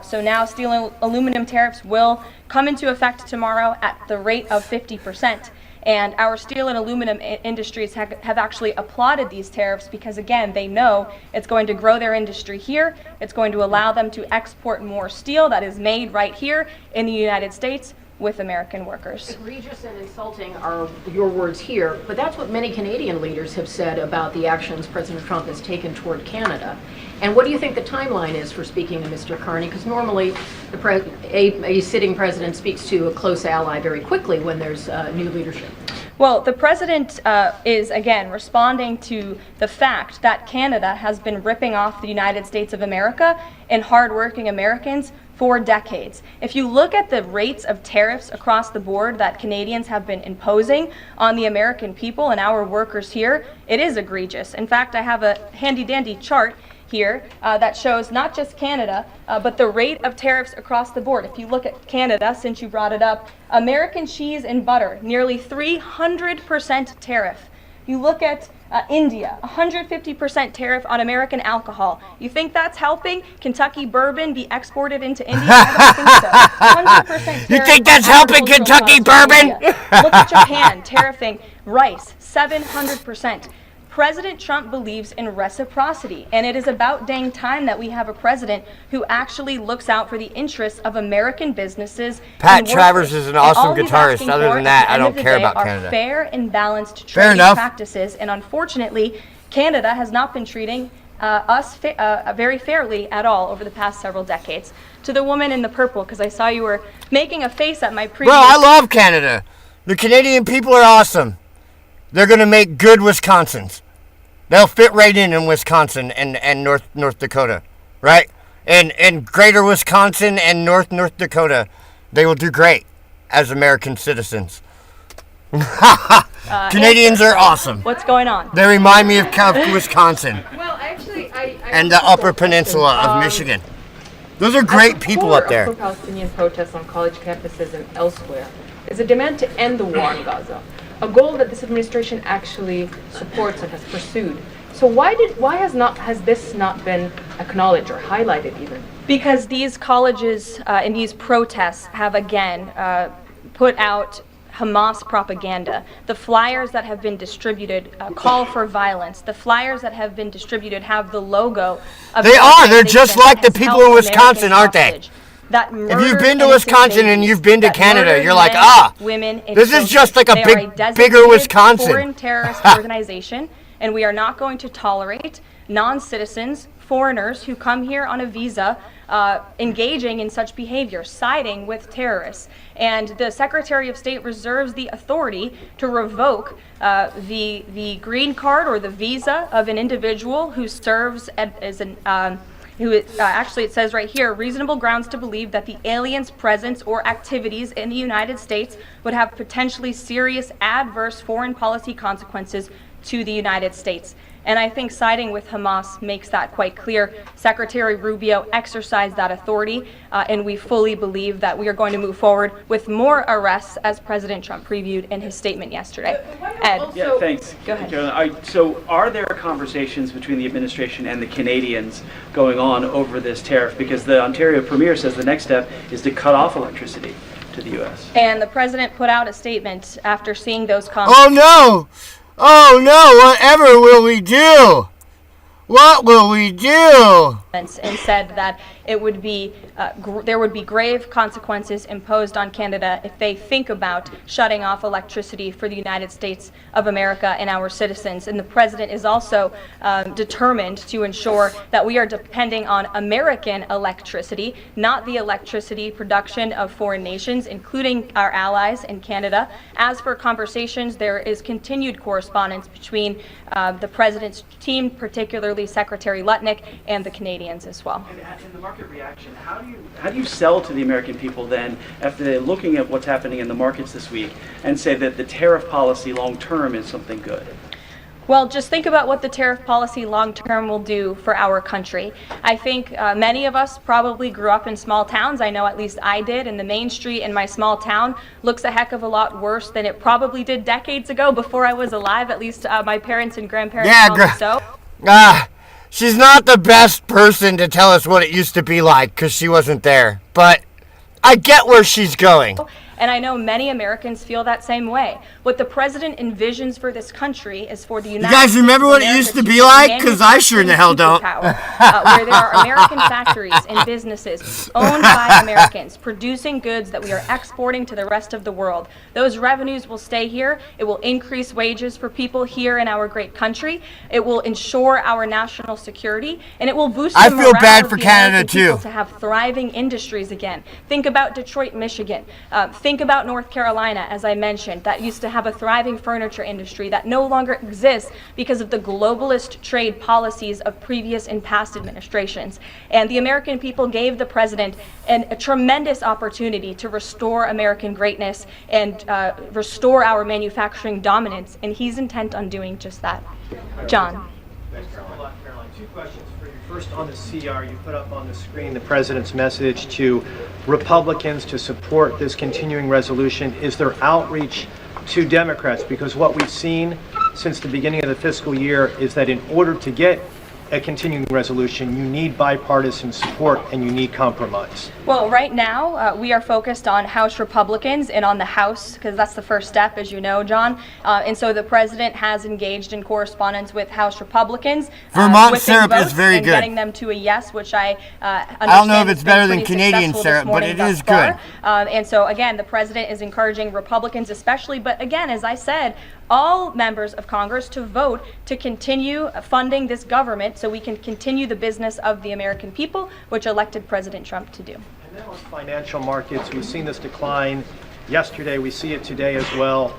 So now steel and aluminum tariffs will come into effect tomorrow at the rate of 50%. And our steel and aluminum industries have actually applauded these tariffs because, again, they know it's going to grow their industry here. It's going to allow them to export more steel that is made right here in the United States with American workers. Egregious and insulting are your words here, but that's what many Canadian leaders have said about the actions President Trump has taken toward Canada. And what do you think the timeline is for speaking to Mr. Carney? Because normally a sitting president speaks to a close ally very quickly when there's new leadership. Well, the president is, again, responding to the fact that Canada has been ripping off the United States of America and hardworking Americans for decades. If you look at the rates of tariffs across the board that Canadians have been imposing on the American people and our workers here, it is egregious. In fact, I have a handy-dandy chart here that shows not just Canada, but the rate of tariffs across the board. If you look at Canada, since you brought it up, American cheese and butter, nearly 300% tariff. You look at India, 150% tariff on American alcohol. You think that's helping Kentucky bourbon be exported into India? I don't think so. 100% tariff. You think that's helping Kentucky bourbon? Look at Japan, tariffing rice, 700%. President Trump believes in reciprocity, and it is about dang time that we have a president who actually looks out for the interests of American businesses. Pat Travers is an awesome guitarist. Other than that, I don't care about Canada. Fair and balanced trading practices, and unfortunately, Canada has not been treating us very fairly at all over the past several decades. To the woman in the purple, because I saw you were making a face at my previous... Bro, I love Canada. The Canadian people are awesome. They're going to make good Wisconsins. They'll fit right in Wisconsin and North Dakota, right? And greater Wisconsin and North Dakota, they will do great as American citizens. Canadians are awesome. What's going on? They remind me of Wisconsin. Well, actually, I and the Upper Peninsula of Michigan. Those are great people up there. Pro-Palestinian protests on college campuses and elsewhere is a demand to end the war in Gaza, a goal that this administration actually supports and has pursued. So why has this not been acknowledged or highlighted even? Because these colleges and these protests have again put out Hamas propaganda. The flyers that have been distributed call for violence. The flyers that have been distributed have the logo of... They're just like the people in Wisconsin, aren't they? that If you've been to Wisconsin and you've been to Canada, you're like, women, and this is just like a They are bigger designated Wisconsin. foreign terrorist organization, and we are not going to tolerate non-citizens, foreigners who come here on a visa engaging in such behavior, siding with terrorists. And the Secretary of State reserves the authority to revoke the green card or the visa of an individual who serves as an actually it says right here, reasonable grounds to believe that the alien's presence or activities in the United States would have potentially serious adverse foreign policy consequences to the United States. And I think siding with Hamas makes that quite clear. Secretary Rubio exercised that authority, and we fully believe that we are going to move forward with more arrests, as President Trump previewed in his statement yesterday. Ed. Yeah, thanks. Go ahead. Caroline. So are there conversations between the administration and the Canadians going on over this tariff? Because the Ontario Premier says the next step is to cut off electricity to the U.S. And the president put out a statement after seeing those comments. Oh no! Oh no, whatever will we do? What will we do? And said that it would be there would be grave consequences imposed on Canada if they think about shutting off electricity for the United States of America and our citizens. And the president is also determined to ensure that we are depending on American electricity, not the electricity production of foreign nations, including our allies in Canada. As for conversations, there is continued correspondence between the president's team, particularly Secretary Lutnick, and the Canadians as well. And the market reaction, how do you sell to the American people then after they're looking at what's happening in the markets this week and say that the tariff policy long term is something good? Well, just think about what the tariff policy long-term will do for our country. I think many of us probably grew up in small towns. I know at least I did, and the main street in my small town looks a heck of a lot worse than it probably did decades ago before I was alive. At least my parents and grandparents told me so. She's not the best person to tell us what it used to be like because she wasn't there. But I get where she's going. And I know many Americans feel that same way. What the president envisions for this country is for the United States. You guys remember what it used to be like? Because I sure in the hell don't. Where there are American factories and businesses owned by Americans producing goods that we are exporting to the rest of the world. Those revenues will stay here. It will increase wages for people here in our great country. It will ensure our national security, and it will boost the morale I feel bad for of the Canada American people too. to have thriving industries again. Think about Detroit, Michigan. Think about North Carolina, as I mentioned, that used to have a thriving furniture industry that no longer exists because of the globalist trade policies of previous and past administrations. And the American people gave the president a tremendous opportunity to restore American greatness and restore our manufacturing dominance, and he's intent on doing just that. John. Thanks a lot, Caroline. Two questions for you. First, on the CR, you put up on the screen the president's message to Republicans to support this continuing resolution. Is there outreach to Democrats? Because what we've seen since the beginning of the fiscal year is that in order to get a continuing resolution, you need bipartisan support and you need compromise. Well, right now, we are focused on House Republicans and on the House, because that's the first step, as you know, John. And so the president has engaged in correspondence with House Republicans. Vermont syrup is very good. Getting them to a yes, which I understand. I don't know if it's better than Canadian syrup, but it is good. And so, again, the president is encouraging Republicans especially, but again, as I said, all members of Congress to vote to continue funding this government so we can continue the business of the American people, which elected President Trump to do. And then on financial markets, we've seen this decline yesterday. We see it today as well.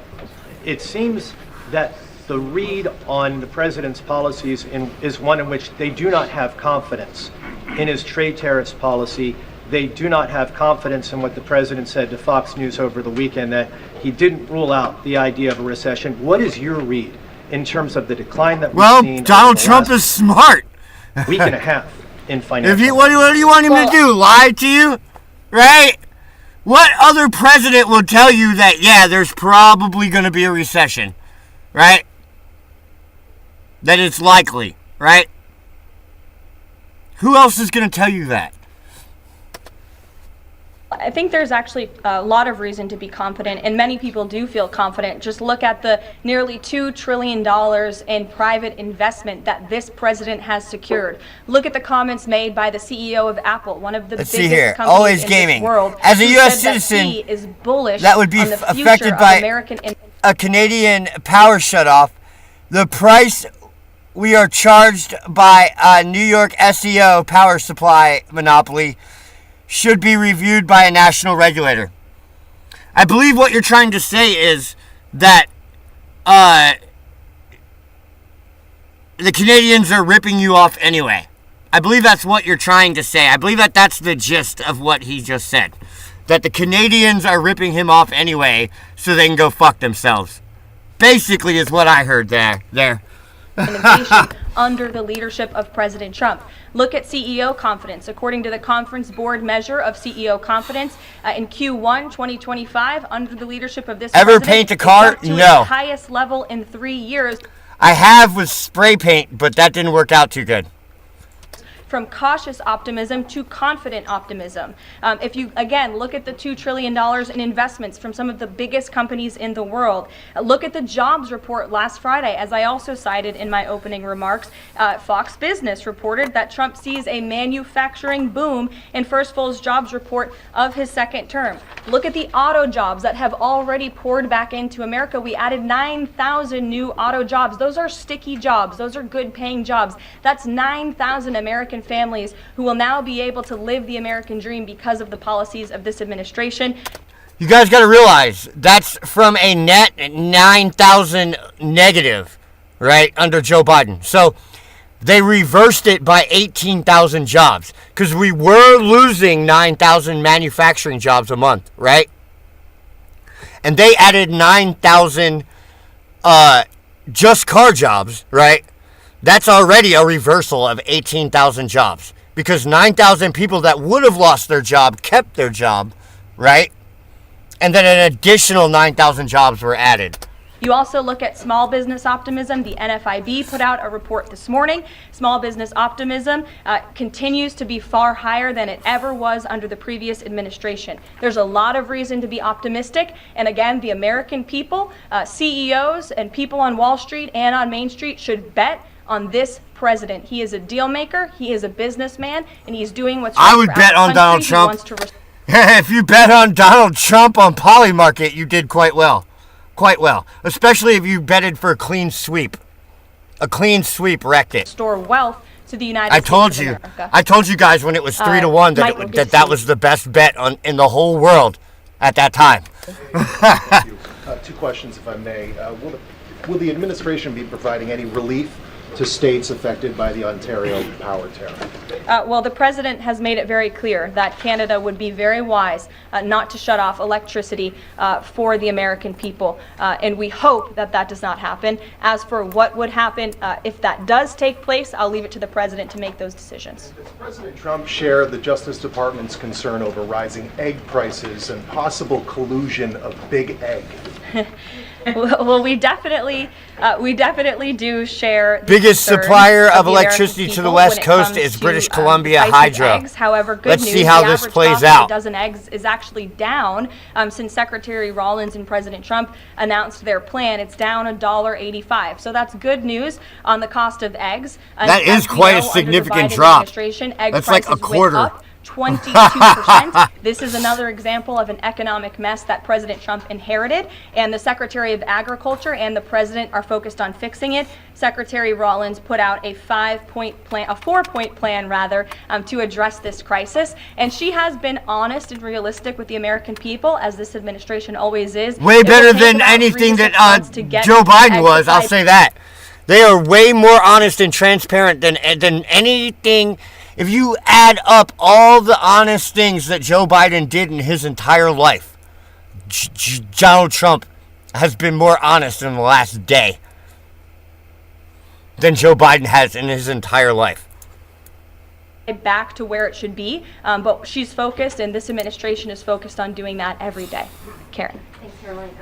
It seems that the read on the president's policies is one in which they do not have confidence in his trade tariffs policy. They do not have confidence in what the president said to Fox News over the weekend, that he didn't rule out the idea of a recession. What is your read in terms of the decline that we've seen? Well, Donald Trump is smart. Week and a half in financial. What do you want him to do? Lie to you? Right? What other president will tell you that, yeah, there's probably going to be a recession? Right? That it's likely, right? Who else is going to tell you that? I think there's actually a lot of reason to be confident, and many people do feel confident. Just look at the nearly $2 trillion in private investment that this president has secured. Look at the comments made by the CEO of Apple, one of the biggest companies Always in gaming. this world. As a who U.S. said that citizen, he is bullish that would be on the future affected of by American a Canadian power shutoff. The price we are charged by a New York SEO power supply monopoly should be reviewed by a national regulator. I believe what you're trying to say is that the Canadians are ripping you off anyway. I believe that's what you're trying to say. I believe that that's the gist of what he just said. That the Canadians are ripping him off anyway so they can go fuck themselves. Basically is what I heard there. innovation under the leadership of President Trump. Look at CEO confidence. According to the Conference Board measure of CEO confidence, in Q1 2025, under the leadership of this Ever president, paint a it's car? up to No. its highest level in 3 years. I have with spray paint, but that didn't work out too good. From cautious optimism to confident optimism. If you, again, look at the $2 trillion in investments from some of the biggest companies in the world. Look at the jobs report last Friday, as I also cited in my opening remarks. Fox Business reported that Trump sees a manufacturing boom in First Full's jobs report of his second term. Look at the auto jobs that have already poured back into America. We added 9,000 new auto jobs. Those are sticky jobs. Those are good paying jobs. That's 9,000 American families who will now be able to live the American dream because of the policies of this administration. You guys got to realize that's from a net 9,000 negative, right, under Joe Biden. So they reversed it by 18,000 jobs because we were losing 9,000 manufacturing jobs a month, right? And they added 9,000 just car jobs, right? That's already a reversal of 18,000 jobs because 9,000 people that would have lost their job kept their job, right? And then an additional 9,000 jobs were added. You also look at small business optimism. The NFIB put out a report this morning. Small business optimism continues to be far higher than it ever was under the previous administration. There's a lot of reason to be optimistic. And again, the American people, CEOs and people on Wall Street and on Main Street should bet on this president. He is a deal maker, he is a businessman, and he's doing what's right. I would for bet our on Donald country. He Trump. wants to If you bet on Donald Trump on Polymarket, you did quite well. Quite well. Especially if you betted for a clean sweep. A clean sweep wrecked it. restore wealth to the United States of America. I told you guys when it was 3-1 that Michael, good to that see was the best bet in the whole world at that time. Thank you. Two questions, if I may. Will the administration be providing any relief to states affected by the Ontario power tariff? Well, the president has made it very clear that Canada would be very wise not to shut off electricity for the American people, and we hope that that does not happen. As for what would happen if that does take place, I'll leave it to the president to make those decisions. Does President Trump share the Justice Department's concern over rising egg prices and possible collusion of big egg? Well, we definitely do share. The Biggest concern supplier of the American electricity to the people West when it Coast comes is to, British Columbia price of Hydro. Eggs. However, good Let's news, see how the this average plays cost of out. a dozen eggs is actually down since Secretary Rollins and President Trump announced their plan. It's down $1.85. So that's good news on the cost of eggs. That is quite a significant drop. That's like a quarter. Went up 22%. This is another example of an economic mess that President Trump inherited, and the Secretary of Agriculture and the President are focused on fixing it. Secretary Rollins put out a 4-point plan rather, to address this crisis, and she has been honest and realistic with the American people, as this administration always is. Way better than anything that Joe Biden was, I'll say that. They are way more honest and transparent than anything. If you add up all the honest things that Joe Biden did in his entire life, Donald Trump has been more honest in the last day than Joe Biden has in his entire life. Back to where it should be, but she's focused, and this administration is focused on doing that every day. Karen. Thanks, Caroline.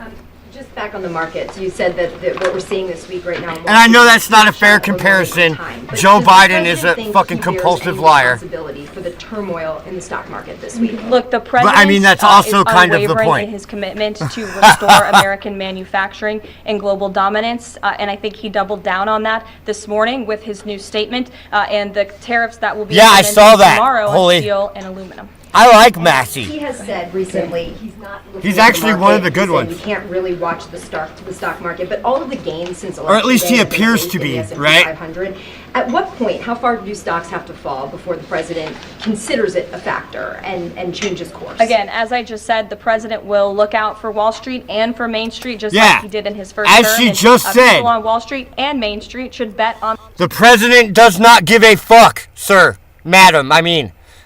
Just back on the markets, you said that what we're seeing this week right now. And I know that's not a fair comparison. Joe Biden is a fucking compulsive liar. For the turmoil in the stock market this week? Look, the president that's also is kind of the unwavering point. in his commitment to restore American manufacturing and global dominance, and I think he doubled down on that this morning with his new statement and the tariffs that will be I saw that. tomorrow Holy. on steel and aluminum. I like Massey. He has said recently he's not looking He's at the actually one of the market. good He said ones. You can't really watch the stock market, but all of the gains since election Or at least day he have been appears raised to in be, the S&P right? 500. At what point, how far do stocks have to fall before the president considers it a factor and changes course? Again, as I just said, the president will look out for Wall Street and for Main Street, just Yeah. like he did in his first As term. she And, just said. people on Wall Street and Main Street should bet on. The president does not give a fuck, sir, madam.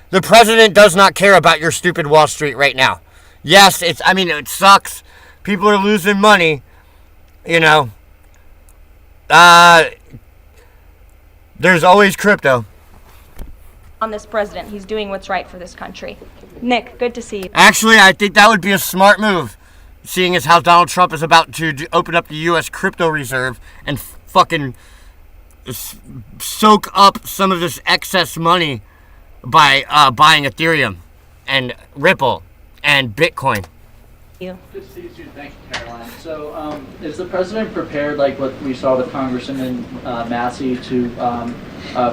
The president does not care about your stupid Wall Street right now. Yes, it sucks. People are losing money, there's always crypto. On this president, he's doing what's right for this country. Nick, good to see you. Actually, I think that would be a smart move, seeing as how Donald Trump is about to open up the U.S. crypto reserve and fucking soak up some of this excess money by buying Ethereum and Ripple and Bitcoin. You. Good to see you too. Thank you, Caroline. So, is the president prepared, like what we saw with Congressman Massey, to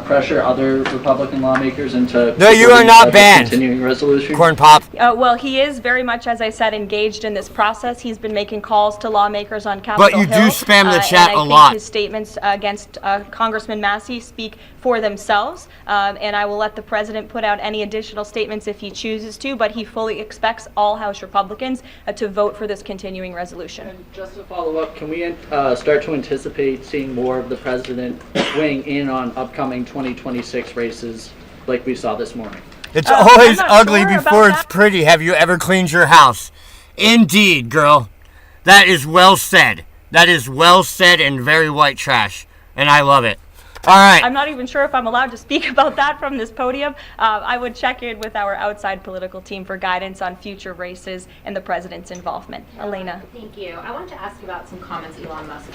pressure other Republican lawmakers into No, you are not banned. Continuing resolution? Corn pop. Well, he is very much, as I said, engaged in this process. He's been making calls to lawmakers on Capitol Hill. But you do spam the chat and a I lot. think his statements against Congressman Massey speak for themselves, and I will let the president put out any additional statements if he chooses to, but he fully expects all House Republicans to vote for this continuing resolution. And just to follow up, can we start to anticipate seeing more of the president weighing in on upcoming 2026 races like we saw this morning? It's always I'm not ugly sure before about it's pretty. Have you ever cleaned your house? Indeed, girl. That is well said. That is well said and very white trash. And I love it. All right. I'm not even sure if I'm allowed to speak about that from this podium. I would check in with our outside political team for guidance on future races and the president's involvement. Elena. Thank you. I wanted to ask about some comments Elon Musk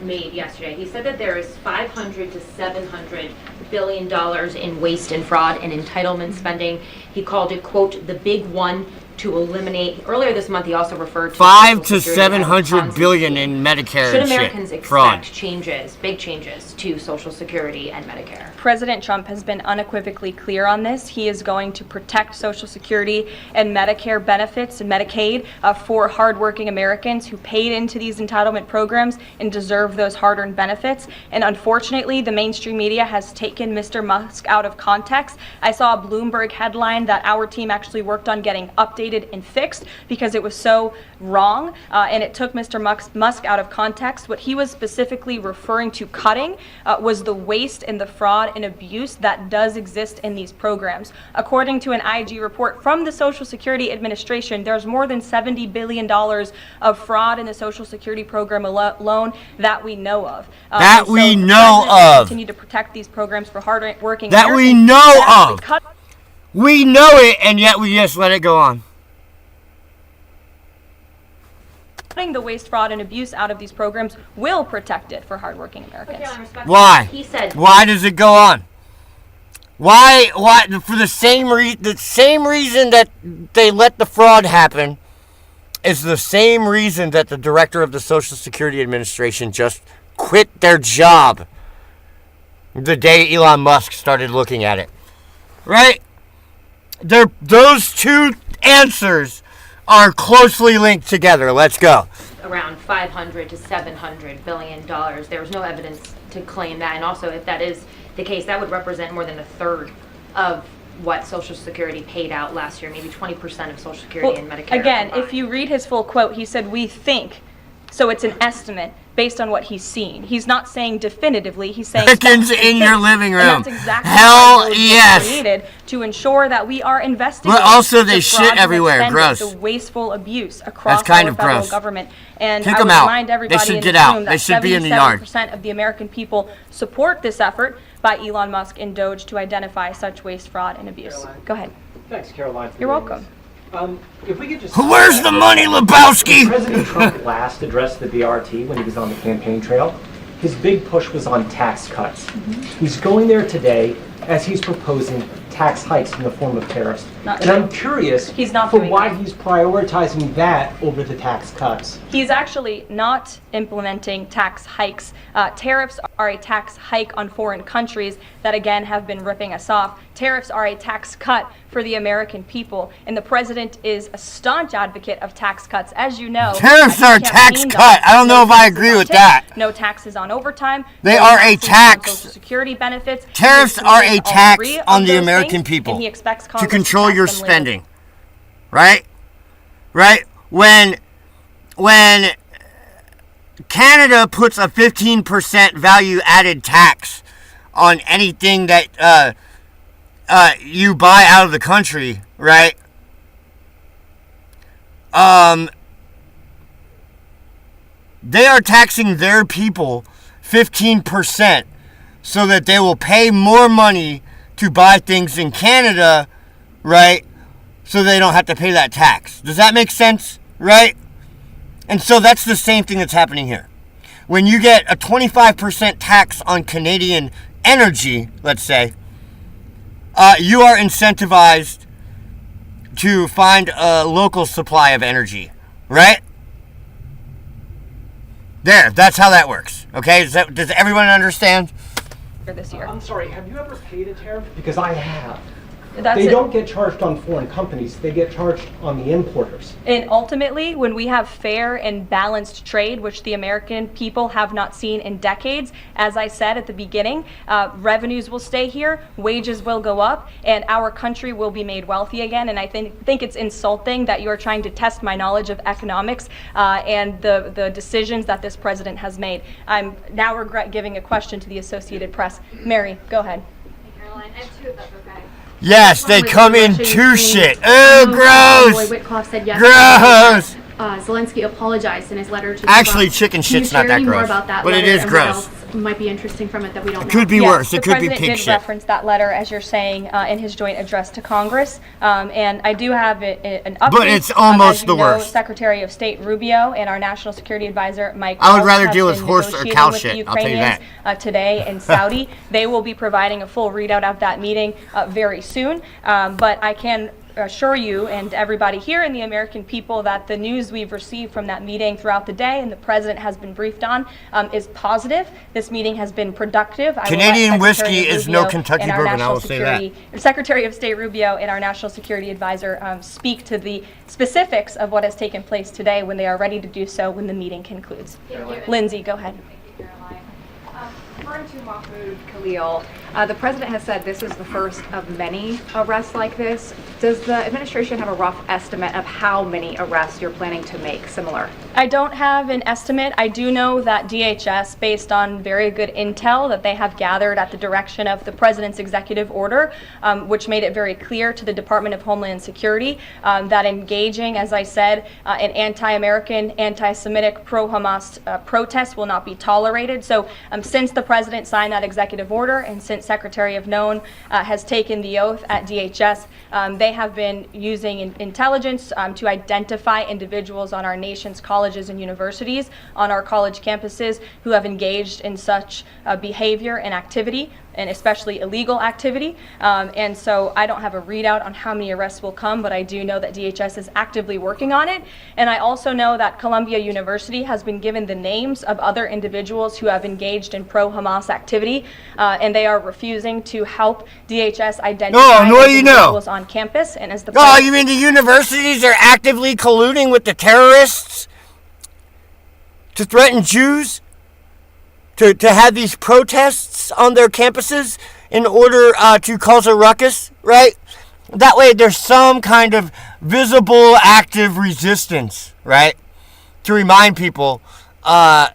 made yesterday. He said that there is $500 to $700 billion in waste and fraud and entitlement spending. He called it, quote, the big one to eliminate. Earlier this month, he also referred to $500 to Social Security as a $700 Ponzi billion scheme. in Medicare Should and Americans shit. expect Fraud. changes, big changes to Social Security and Medicare? President Trump has been unequivocally clear on this. He is going to protect Social Security and Medicare benefits and Medicaid for hardworking Americans who paid into these entitlement programs and deserve those hard-earned benefits. And unfortunately, the mainstream media has taken Mr. Musk out of context. I saw a Bloomberg headline that our team actually worked on getting updated and fixed because it was so wrong, and it took Mr. Musk out of context. What he was specifically referring to cutting was the waste and the fraud and abuse that does exist in these programs. According to an IG report from the Social Security Administration, there's more than $70 billion of fraud in the Social Security program alone that we know of. That we know of. Continue to protect these programs for hard-working That we Americans. know of. Cut We know it, and yet we just let it go on. Cutting the waste, fraud, and abuse out of these programs will protect it for hardworking Americans. Why? He said. Why does it go on? Why? For the same reason that they let the fraud happen is the same reason that the director of the Social Security Administration just quit their job the day Elon Musk started looking at it. Right? Those two answers are closely linked together. Let's go. Around $500 to $700 billion. There was no evidence to claim that. And also, if that is the case, that would represent more than a third of what Social Security paid out last year, maybe 20% of Social Security and Medicare. Again, combined. if you read his full quote, he said, "We think," so it's an estimate based on what he's seen. He's not saying definitively. He's saying Chickens in your living room. And that's exactly Hell what yes. created to ensure that we are investigating. But also they the shit fraudulent everywhere. spending, Gross. The wasteful abuse across That's kind our of federal gross. government. And Kick I them would out. remind They everybody should in get this out. room They that should be in the yard. 77% of the American people support this effort by Elon Musk and Doge to identify such waste, fraud, and abuse. Caroline. Go ahead. Thanks, Caroline. You're welcome. If we could just. Where's the money, Lebowski? President Trump last addressed the BRT when he was on the campaign trail. His big push was on tax cuts. He's going there today as he's proposing tax hikes in the form of tariffs. Not And true. I'm curious He's not for doing why that. he's prioritizing that over the tax cuts. He's actually not implementing tax hikes. Tariffs are a tax hike on foreign countries that, again, have been ripping us off. Tariffs are a tax cut for the American people, and the president is a staunch advocate of tax cuts, as you know. Tariffs are a tax cut. I don't know if I agree with that. No taxes on overtime. They no are a taxes on tax. Social Security benefits. Tariffs He is are committed a to all tax three of on the those American things, people and he expects to Congress control pass your them later. spending. Right? Right? When Canada puts a 15% value added tax on anything that you buy out of the country, right? They are taxing their people 15% so that they will pay more money to buy things in Canada, right? So they don't have to pay that tax. Does that make sense? Right? And so that's the same thing that's happening here. When you get a 25% tax on Canadian energy, let's say, you are incentivized to find a local supply of energy, right? There, that's how that works. Okay, does everyone understand? This year. I'm sorry, have you ever paid a tariff? Because I have. That's They it. don't get charged on foreign companies, they get charged on the importers. And ultimately, when we have fair and balanced trade, which the American people have not seen in decades, as I said at the beginning, revenues will stay here, wages will go up, and our country will be made wealthy again. And I think it's insulting that you're trying to test my knowledge of economics and the decisions that this president has made. I'm now regret giving a question to the Associated Press. Mary, go ahead. Hey, Caroline, I have two if that's okay. Yes, they come in to shit. Oh, gross. Roy Witkoff said yesterday Gross. Zelensky apologized in his letter to Actually, Trump. chicken Can you shit's not share that any more gross, about that but it letter is and gross. What else might be interesting from it that we don't know? It could be Yes, worse. It could be The pig president did shit. reference that letter, as you're saying, in his joint address to Congress. And I do have an update. But it's almost as you the know, worst. Secretary of State Rubio and our National Security Advisor, Mike I would Waltz, rather have deal with been horse or negotiating cow with the shit, I'll tell you Ukrainians, today in Saudi. They will be providing a full readout of that meeting very soon. But I can assure you and everybody here and the American people that the news we've received from that meeting throughout the day and the president has been briefed on is positive. This meeting has been productive. Canadian whiskey is no Kentucky bourbon, I will say that. Secretary of State Rubio and our National Security Advisor speak to the specifics of what has taken place today when they are ready to do so when the meeting concludes. Lindsay, go ahead. Referring to Mahmoud Khalil, the president has said this is the first of many arrests like this. Does the administration have a rough estimate of how many arrests you're planning to make similar? I don't have an estimate. I do know that DHS, based on very good intel that they have gathered at the direction of the president's executive order, which made it very clear to the Department of Homeland Security that engaging, as I said, in anti-American, anti-Semitic, pro-Hamas protests will not be tolerated. So since the president signed that executive order and since Secretary of Known has taken the oath at DHS, they have been using intelligence to identify individuals on our nation's colleges and universities, on our college campuses, who have engaged in such behavior and activity, and especially illegal activity. And so I don't have a readout on how many arrests will come, but I do know that DHS is actively working on it. And I also know that Columbia University has been given the names of other individuals who have engaged in pro-Hamas activity, and they are refusing to help DHS identify individuals on campus. And as the Oh, you mean the universities are actively colluding with the terrorists to threaten Jews? To have these protests on their campuses in order to cause a ruckus, right? That way there's some kind of visible active resistance, right? To remind people that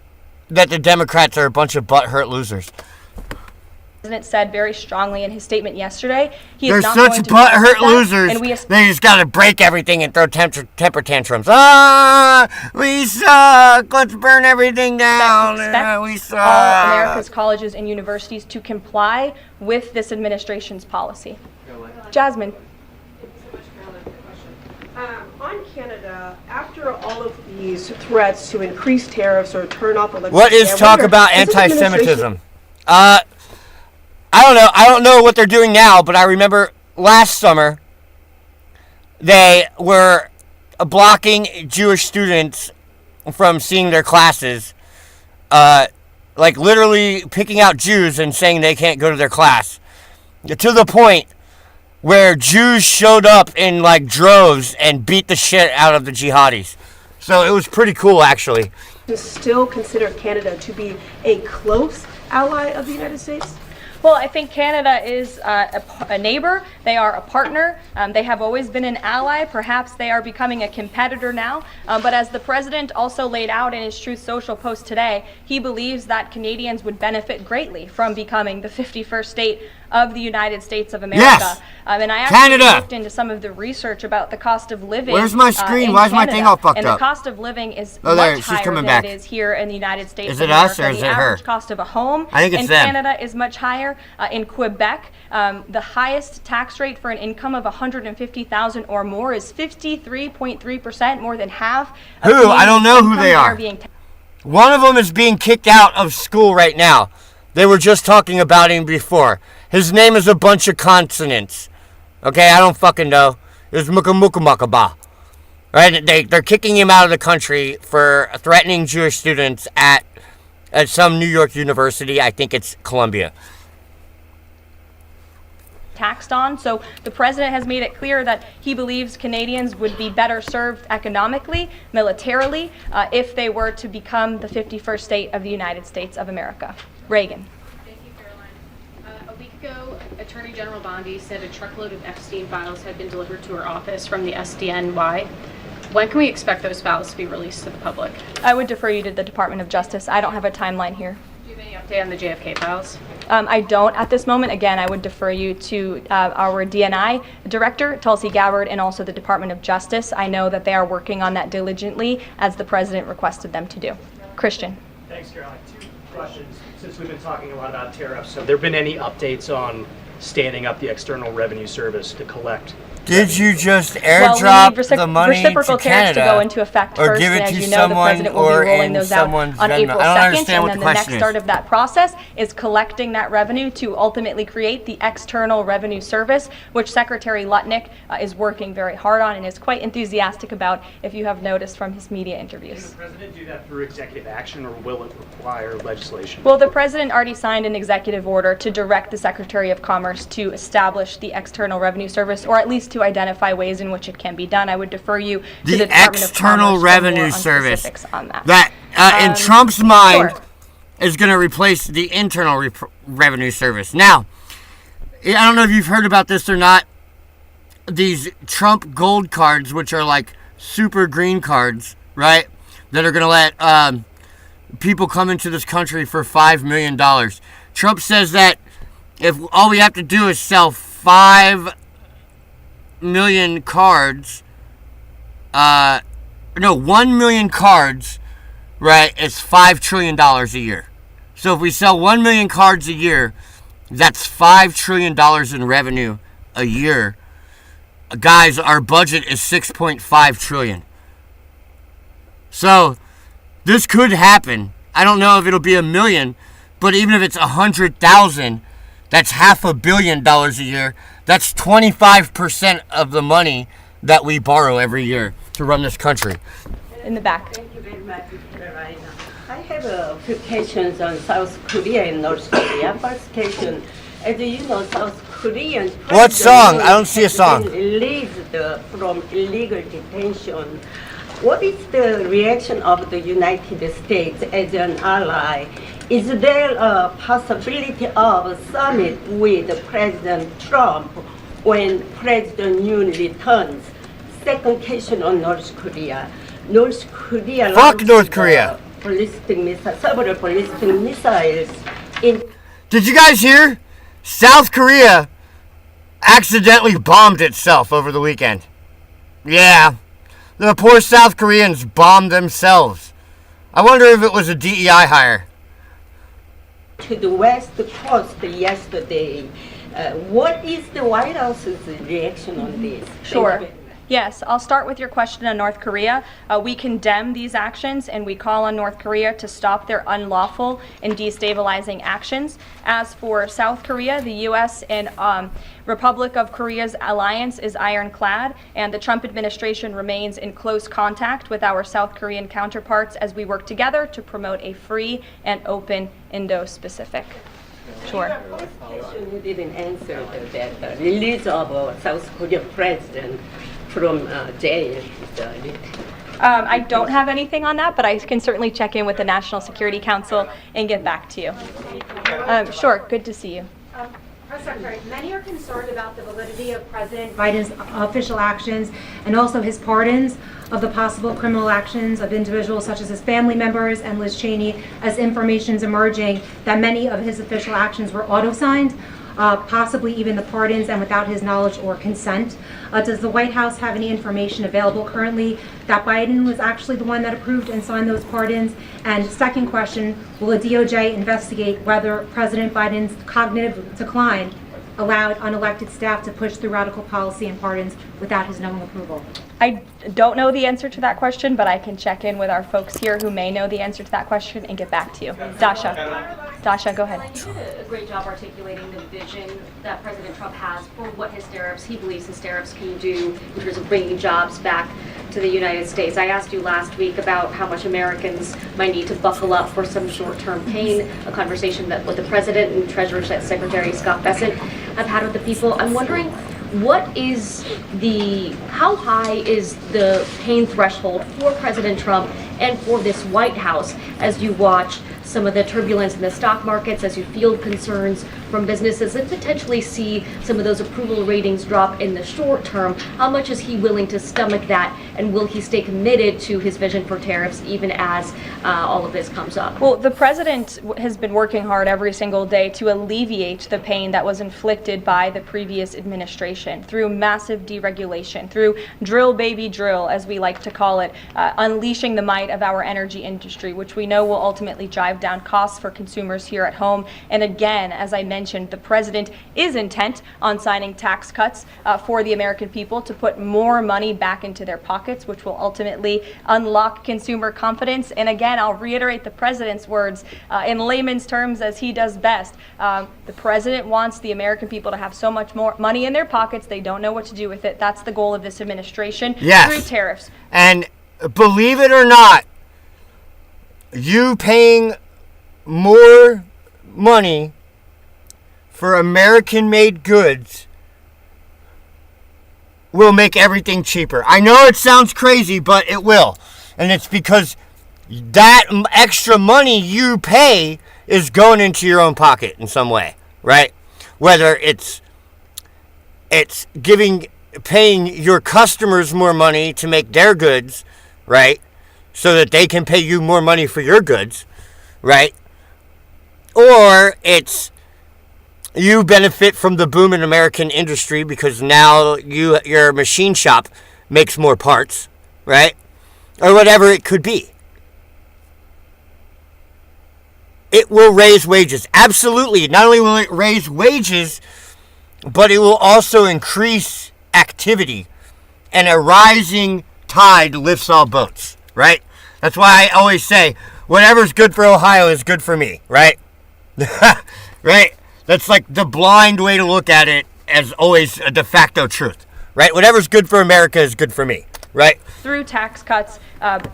the Democrats are a bunch of butthurt losers. The president said very strongly in his statement yesterday, he They're is not such going to butthurt that, losers. and They just gotta break everything and throw temper tantrums. We suck. Let's burn everything down. We suck. All America's colleges and universities to comply with this administration's policy. Jasmine. On Canada, after all of these threats to increase tariffs or turn off electricity, What is talk about anti-Semitism? I don't know what they're doing now, but I remember last summer, they were blocking Jewish students from seeing their classes, like literally picking out Jews and saying they can't go to their class, to the point where Jews showed up in like droves and beat the shit out of the jihadis. So it was pretty cool, actually. To still consider Canada to be a close ally of the United States? Well, I think Canada is a neighbor. They are a partner. They have always been an ally. Perhaps they are becoming a competitor now. But as the president also laid out in his Truth Social post today, he believes that Canadians would benefit greatly from becoming the 51st state of the United States of America. Yes. And I actually Canada. looked into some of the research about the cost of living. Where's my screen? In Why is my Canada. thing all fucked and up? the cost of living is Oh, there, much she's higher coming than back. it is here in the United States Is of it us America. or is the it her? average cost of a home I think it's in them. Canada is much higher. In Quebec, the highest tax rate for an income of $150,000 or more is 53.3%, more than half. of Who? I don't know who Canadians' they income are. being One of them is being kicked out of school right now. They were just talking about him before. His name is a bunch of consonants. Okay, I don't fucking know. It's mukamukamakaba. Right? They're kicking him out of the country for threatening Jewish students at some New York university. I think it's Columbia. taxed on. So the president has made it clear that he believes Canadians would be better served economically, militarily, if they were to become the 51st state of the United States of America. Reagan. Thank you, Caroline. A week ago, Attorney General Bondi said a truckload of Epstein files had been delivered to her office from the SDNY. When can we expect those files to be released to the public? I would defer you to the Department of Justice. I don't have a timeline here. Do you have any update on the JFK files? I don't at this moment. Again, I would defer you to our DNI director, Tulsi Gabbard, and also the Department of Justice. I know that they are working on that diligently, as the president requested them to do. Christian. Thanks, Caroline. Two questions. Since we've been talking a lot about tariffs, have there been any updates on standing up the External Revenue Service to collect? Did you just Well, we airdrop need the money reciprocal to tariffs Canada, to go into effect or first, give it and as to you know, the someone, president will or be rolling in those out someone's on Venmo? April I don't 2nd, understand what and the then the next question start is. of that process is collecting that revenue to ultimately create the External Revenue Service, which Secretary Lutnick is working very hard on and is quite enthusiastic about, if you have noticed from his media interviews. Can the president do that through executive action, or will it require legislation? Well, the president already signed an executive order to direct the Secretary of Commerce to establish the External Revenue Service, or at least to identify ways in which it can be done. I would defer you to the The Department of External Commerce for Revenue more on Service. specifics on that. That, in Trump's mind, sure. is going to replace the Internal Revenue Service. Now, I don't know if you've heard about this or not. These Trump gold cards, which are like super green cards, right? That are going to let people come into this country for $5 million. Trump says that if all we have to do is sell 5 million cards, 1 million cards, right, it's $5 trillion a year. So if we sell 1 million cards a year, that's $5 trillion in revenue a year. Guys, our budget is $6.5 trillion. So this could happen. I don't know if it'll be 1 million, but even if it's 100,000, that's $500 million a year. That's 25% of the money that we borrow every year to run this country. In the back. Thank you very much, Caroline. I have a few questions on South Korea and North Korea. First question, as you know, South Korean What song? I don't see a song. has been released from illegal detention. What is the reaction of the United States as an ally? Is there a possibility of a summit with President Trump when President Yoon returns? Second question on North Korea. North Korea. Fuck North Korea. Several ballistic missiles in. Did you guys hear? South Korea accidentally bombed itself over the weekend. Yeah. The poor South Koreans bombed themselves. I wonder if it was a DEI hire. To the West Coast yesterday. What is the White House's reaction on this? Sure. Yes, I'll start with your question on North Korea. We condemn these actions and we call on North Korea to stop their unlawful and destabilizing actions. As for South Korea, the U.S. and Republic of Korea's alliance is ironclad, and the Trump administration remains in close contact with our South Korean counterparts as we work together to promote a free and open Indo-Pacific. Sure. You didn't answer that release of South Korean president from jail. I don't have anything on that, but I can certainly check in with the National Security Council and get back to you. Sure, good to see you. Press Secretary, many are concerned about the validity of President Biden's official actions and also his pardons of the possible criminal actions of individuals such as his family members and Liz Cheney, as information is emerging that many of his official actions were auto-signed, possibly even the pardons, and without his knowledge or consent. Does the White House have any information available currently that Biden was actually the one that approved and signed those pardons? And second question, will the DOJ investigate whether President Biden's cognitive decline allowed unelected staff to push through radical policy and pardons without his knowing approval? I don't know the answer to that question, but I can check in with our folks here who may know the answer to that question and get back to you. Dasha, go ahead. You did a great job articulating the vision that President Trump has for what he believes his tariffs can do in terms of bringing jobs back to the United States. I asked you last week about how much Americans might need to buckle up for some short-term pain, a conversation that what the President and Treasury Secretary Scott Bessent have had with the people. I'm wondering, how high is the pain threshold for President Trump and for this White House as you watch some of the turbulence in the stock markets, as you field concerns from businesses and potentially see some of those approval ratings drop in the short term? How much is he willing to stomach that, and will he stay committed to his vision for tariffs even as all of this comes up? Well, the president has been working hard every single day to alleviate the pain that was inflicted by the previous administration through massive deregulation, through drill baby drill, as we like to call it, unleashing the might of our energy industry, which we know will ultimately drive down costs for consumers here at home. And again, as I mentioned, the president is intent on signing tax cuts for the American people to put more money back into their pockets, which will ultimately unlock consumer confidence. And again, I'll reiterate the president's words in layman's terms as he does best. The president wants the American people to have so much more money in their pockets, they don't know what to do with it. That's the goal of this administration through tariffs. And believe it or not, you paying more money for American-made goods will make everything cheaper. I know it sounds crazy, but it will. And it's because that extra money you pay is going into your own pocket in some way, right? Whether it's paying your customers more money to make their goods, right? So that they can pay you more money for your goods, right? Or it's you benefit from the boom in American industry because now your machine shop makes more parts, right? Or whatever it could be. It will raise wages. Absolutely. Not only will it raise wages, but it will also increase activity. And a rising tide lifts all boats, right? That's why I always say, whatever's good for Ohio is good for me, right? Right? That's like the blind way to look at it, as always a de facto truth, right? Whatever's good for America is good for me, right? Through tax cuts,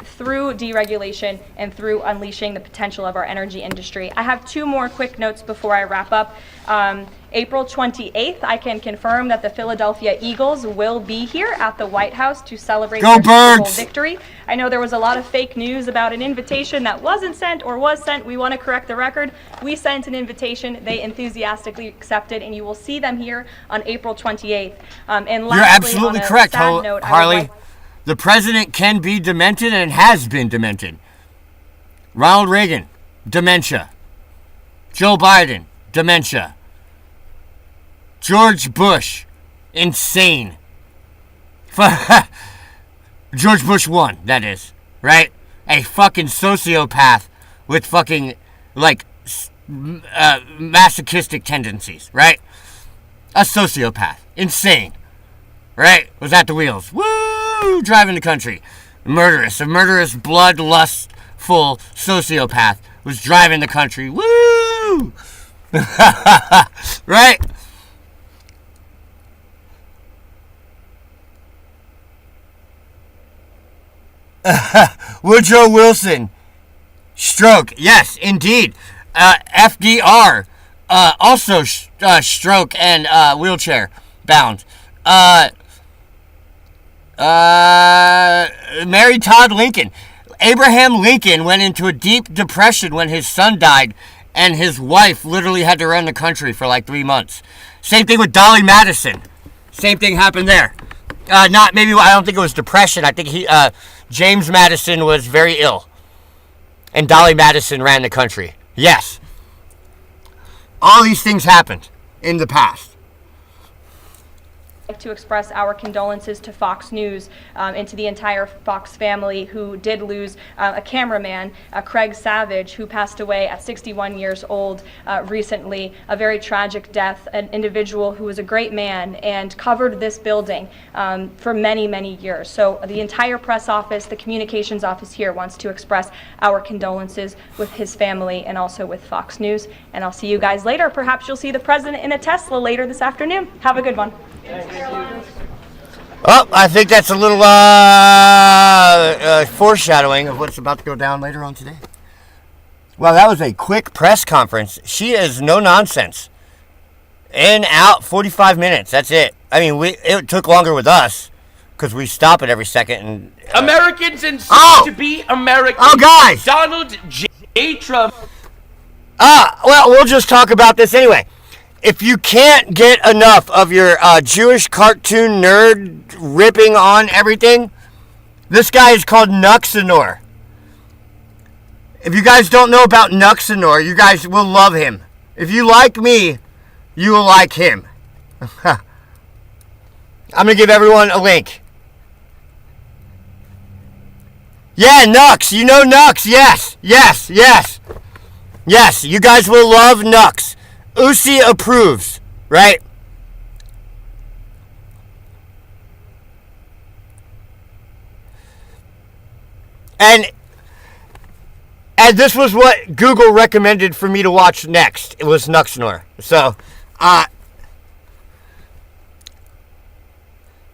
through deregulation, and through unleashing the potential of our energy industry. I have two more quick notes before I wrap up. April 28th, I can confirm that the Philadelphia Eagles will be here at the White House to celebrate their Super Bowl victory. I know there was a lot of fake news about an invitation that wasn't sent or was sent. We want to correct the record. We sent an invitation. They enthusiastically accepted, and you will see them here on April 28th. And lastly, you're absolutely correct, note, Harley. The president can be demented and has been demented. Ronald Reagan, dementia. Joe Biden, dementia. George Bush, insane. George Bush 1, that is, right? A fucking sociopath with fucking, masochistic tendencies, right? A sociopath. Insane. Right? Was at the wheels. Woo! Woo! Driving the country. A murderous, bloodlustful sociopath was driving the country. Woo! Right? Woodrow Wilson. Stroke. Yes, indeed. FDR. Also stroke and wheelchair bound. Mary Todd Lincoln. Abraham Lincoln went into a deep depression when his son died, and his wife literally had to run the country for like 3 months. Same thing with Dolly Madison. Same thing happened there. I don't think it was depression. I think James Madison was very ill, and Dolly Madison ran the country. Yes. All these things happened in the past. I'd like to express our condolences to Fox News and to the entire Fox family who did lose a cameraman, Craig Savage, who passed away at 61 years old recently. A very tragic death, an individual who was a great man and covered this building for many, many years. So the entire press office, the communications office here wants to express our condolences with his family and also with Fox News. And I'll see you guys later. Perhaps you'll see the president in a Tesla later this afternoon. Have a good one. Oh, I think that's a little foreshadowing of what's about to go down later on today. Well, that was a quick press conference. She is no nonsense. In, out, 45 minutes. That's it. I mean, it took longer with us because we stop it every second. And Americans and to be Americans. Oh, guys. Donald J. Trump. Well, we'll just talk about this anyway. If you can't get enough of your Jewish cartoon nerd ripping on everything, this guy is called Nuxanor. If you guys don't know about Nuxanor, you guys will love him. If you like me, you will like him. I'm going to give everyone a link. Yeah, Nux. You know Nux. Yes. Yes. Yes. Yes. You guys will love Nux. Uzi approves, right? And this was what Google recommended for me to watch next. It was Nuxanor. So,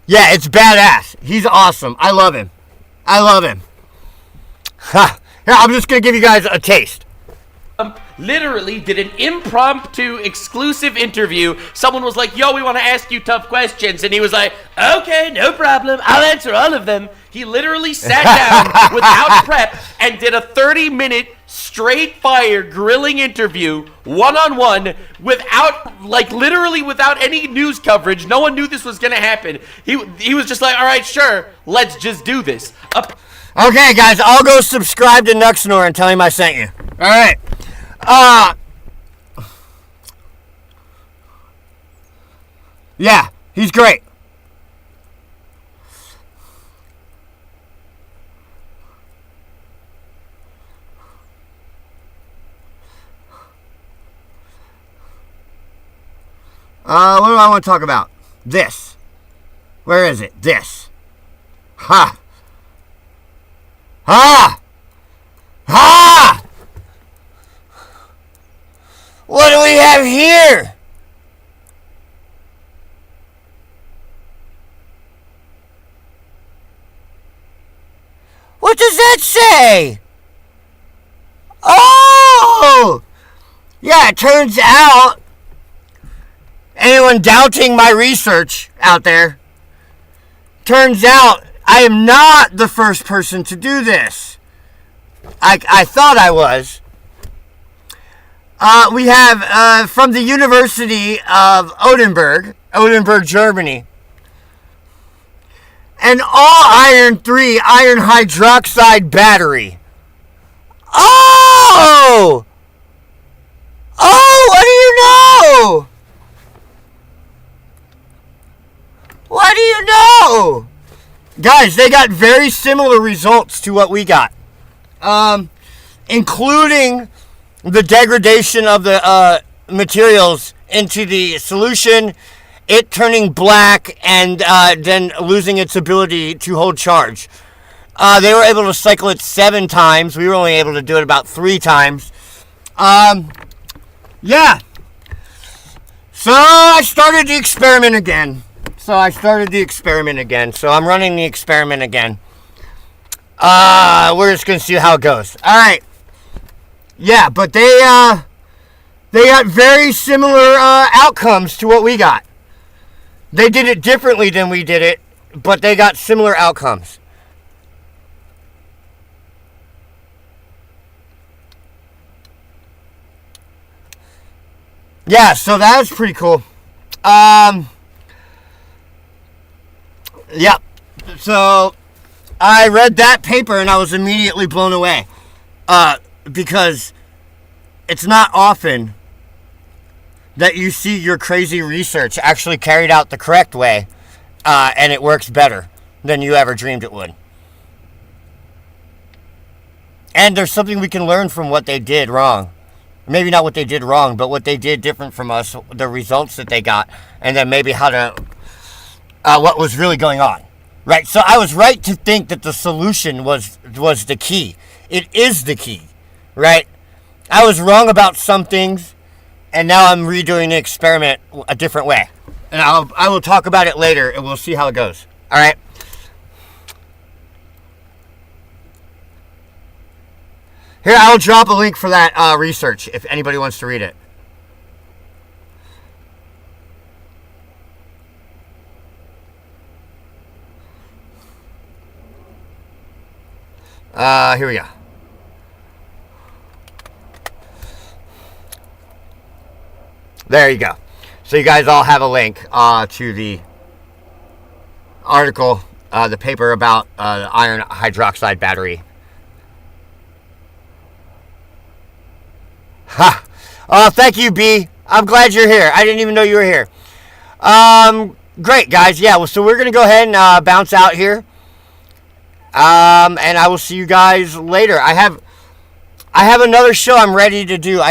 yeah, it's badass. He's awesome. I love him. Ha! Here, I'm just going to give you guys a taste. Literally did an impromptu exclusive interview. Someone was like, yo, we want to ask you tough questions. And he was like, okay, no problem. I'll answer all of them. He literally sat down without prep and did a 30-minute straight fire grilling interview one-on-one without, literally without any news coverage. No one knew this was going to happen. He was just like, all right, sure, let's just do this. Okay, guys, I'll go subscribe to Nuxanor and tell him I sent you. All right. Yeah, he's great. What do I want to talk about? This. Where is it? This. Ha. Ha. Ha. What do we have here? What does that say? Oh! Yeah, it turns out, anyone doubting my research out there, turns out I am not the first person to do this. I thought I was. We have from the University of Oldenburg, Germany, an all-iron 3 iron hydroxide battery. Oh! Oh, what do you know? What do you know? Guys, they got very similar results to what we got. Including the degradation of the materials into the solution, it turning black and then losing its ability to hold charge. They were able to cycle it 7 times. We were only able to do it about 3 times. Yeah. So I started the experiment again. So I'm running the experiment again. We're just going to see how it goes. All right. Yeah, but they got very similar outcomes to what we got. They did it differently than we did it, but they got similar outcomes. Yeah, so that's pretty cool. Yeah. So I read that paper and I was immediately blown away. Because it's not often that you see your crazy research actually carried out the correct way, and it works better than you ever dreamed it would. And there's something we can learn from what they did wrong. Maybe not what they did wrong, but what they did different from us, the results that they got, and then maybe how to, what was really going on. Right? So I was right to think that the solution was the key. It is the key. Right? I was wrong about some things, and now I'm redoing the experiment a different way. And I will talk about it later, and we'll see how it goes. All right? Here, I'll drop a link for that research if anybody wants to read it. Here we go. There you go. So you guys all have a link to the article, the paper about the iron hydroxide battery. Ha! Thank you, B. I'm glad you're here. I didn't even know you were here. Great, guys. Yeah, well, so we're going to go ahead and bounce out here. And I will see you guys later. I have another show I'm ready to do.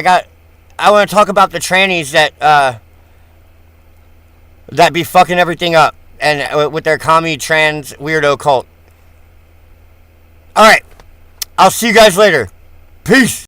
I want to talk about the trannies that be fucking everything up and with their commie trans weirdo cult. All right. I'll see you guys later. Peace.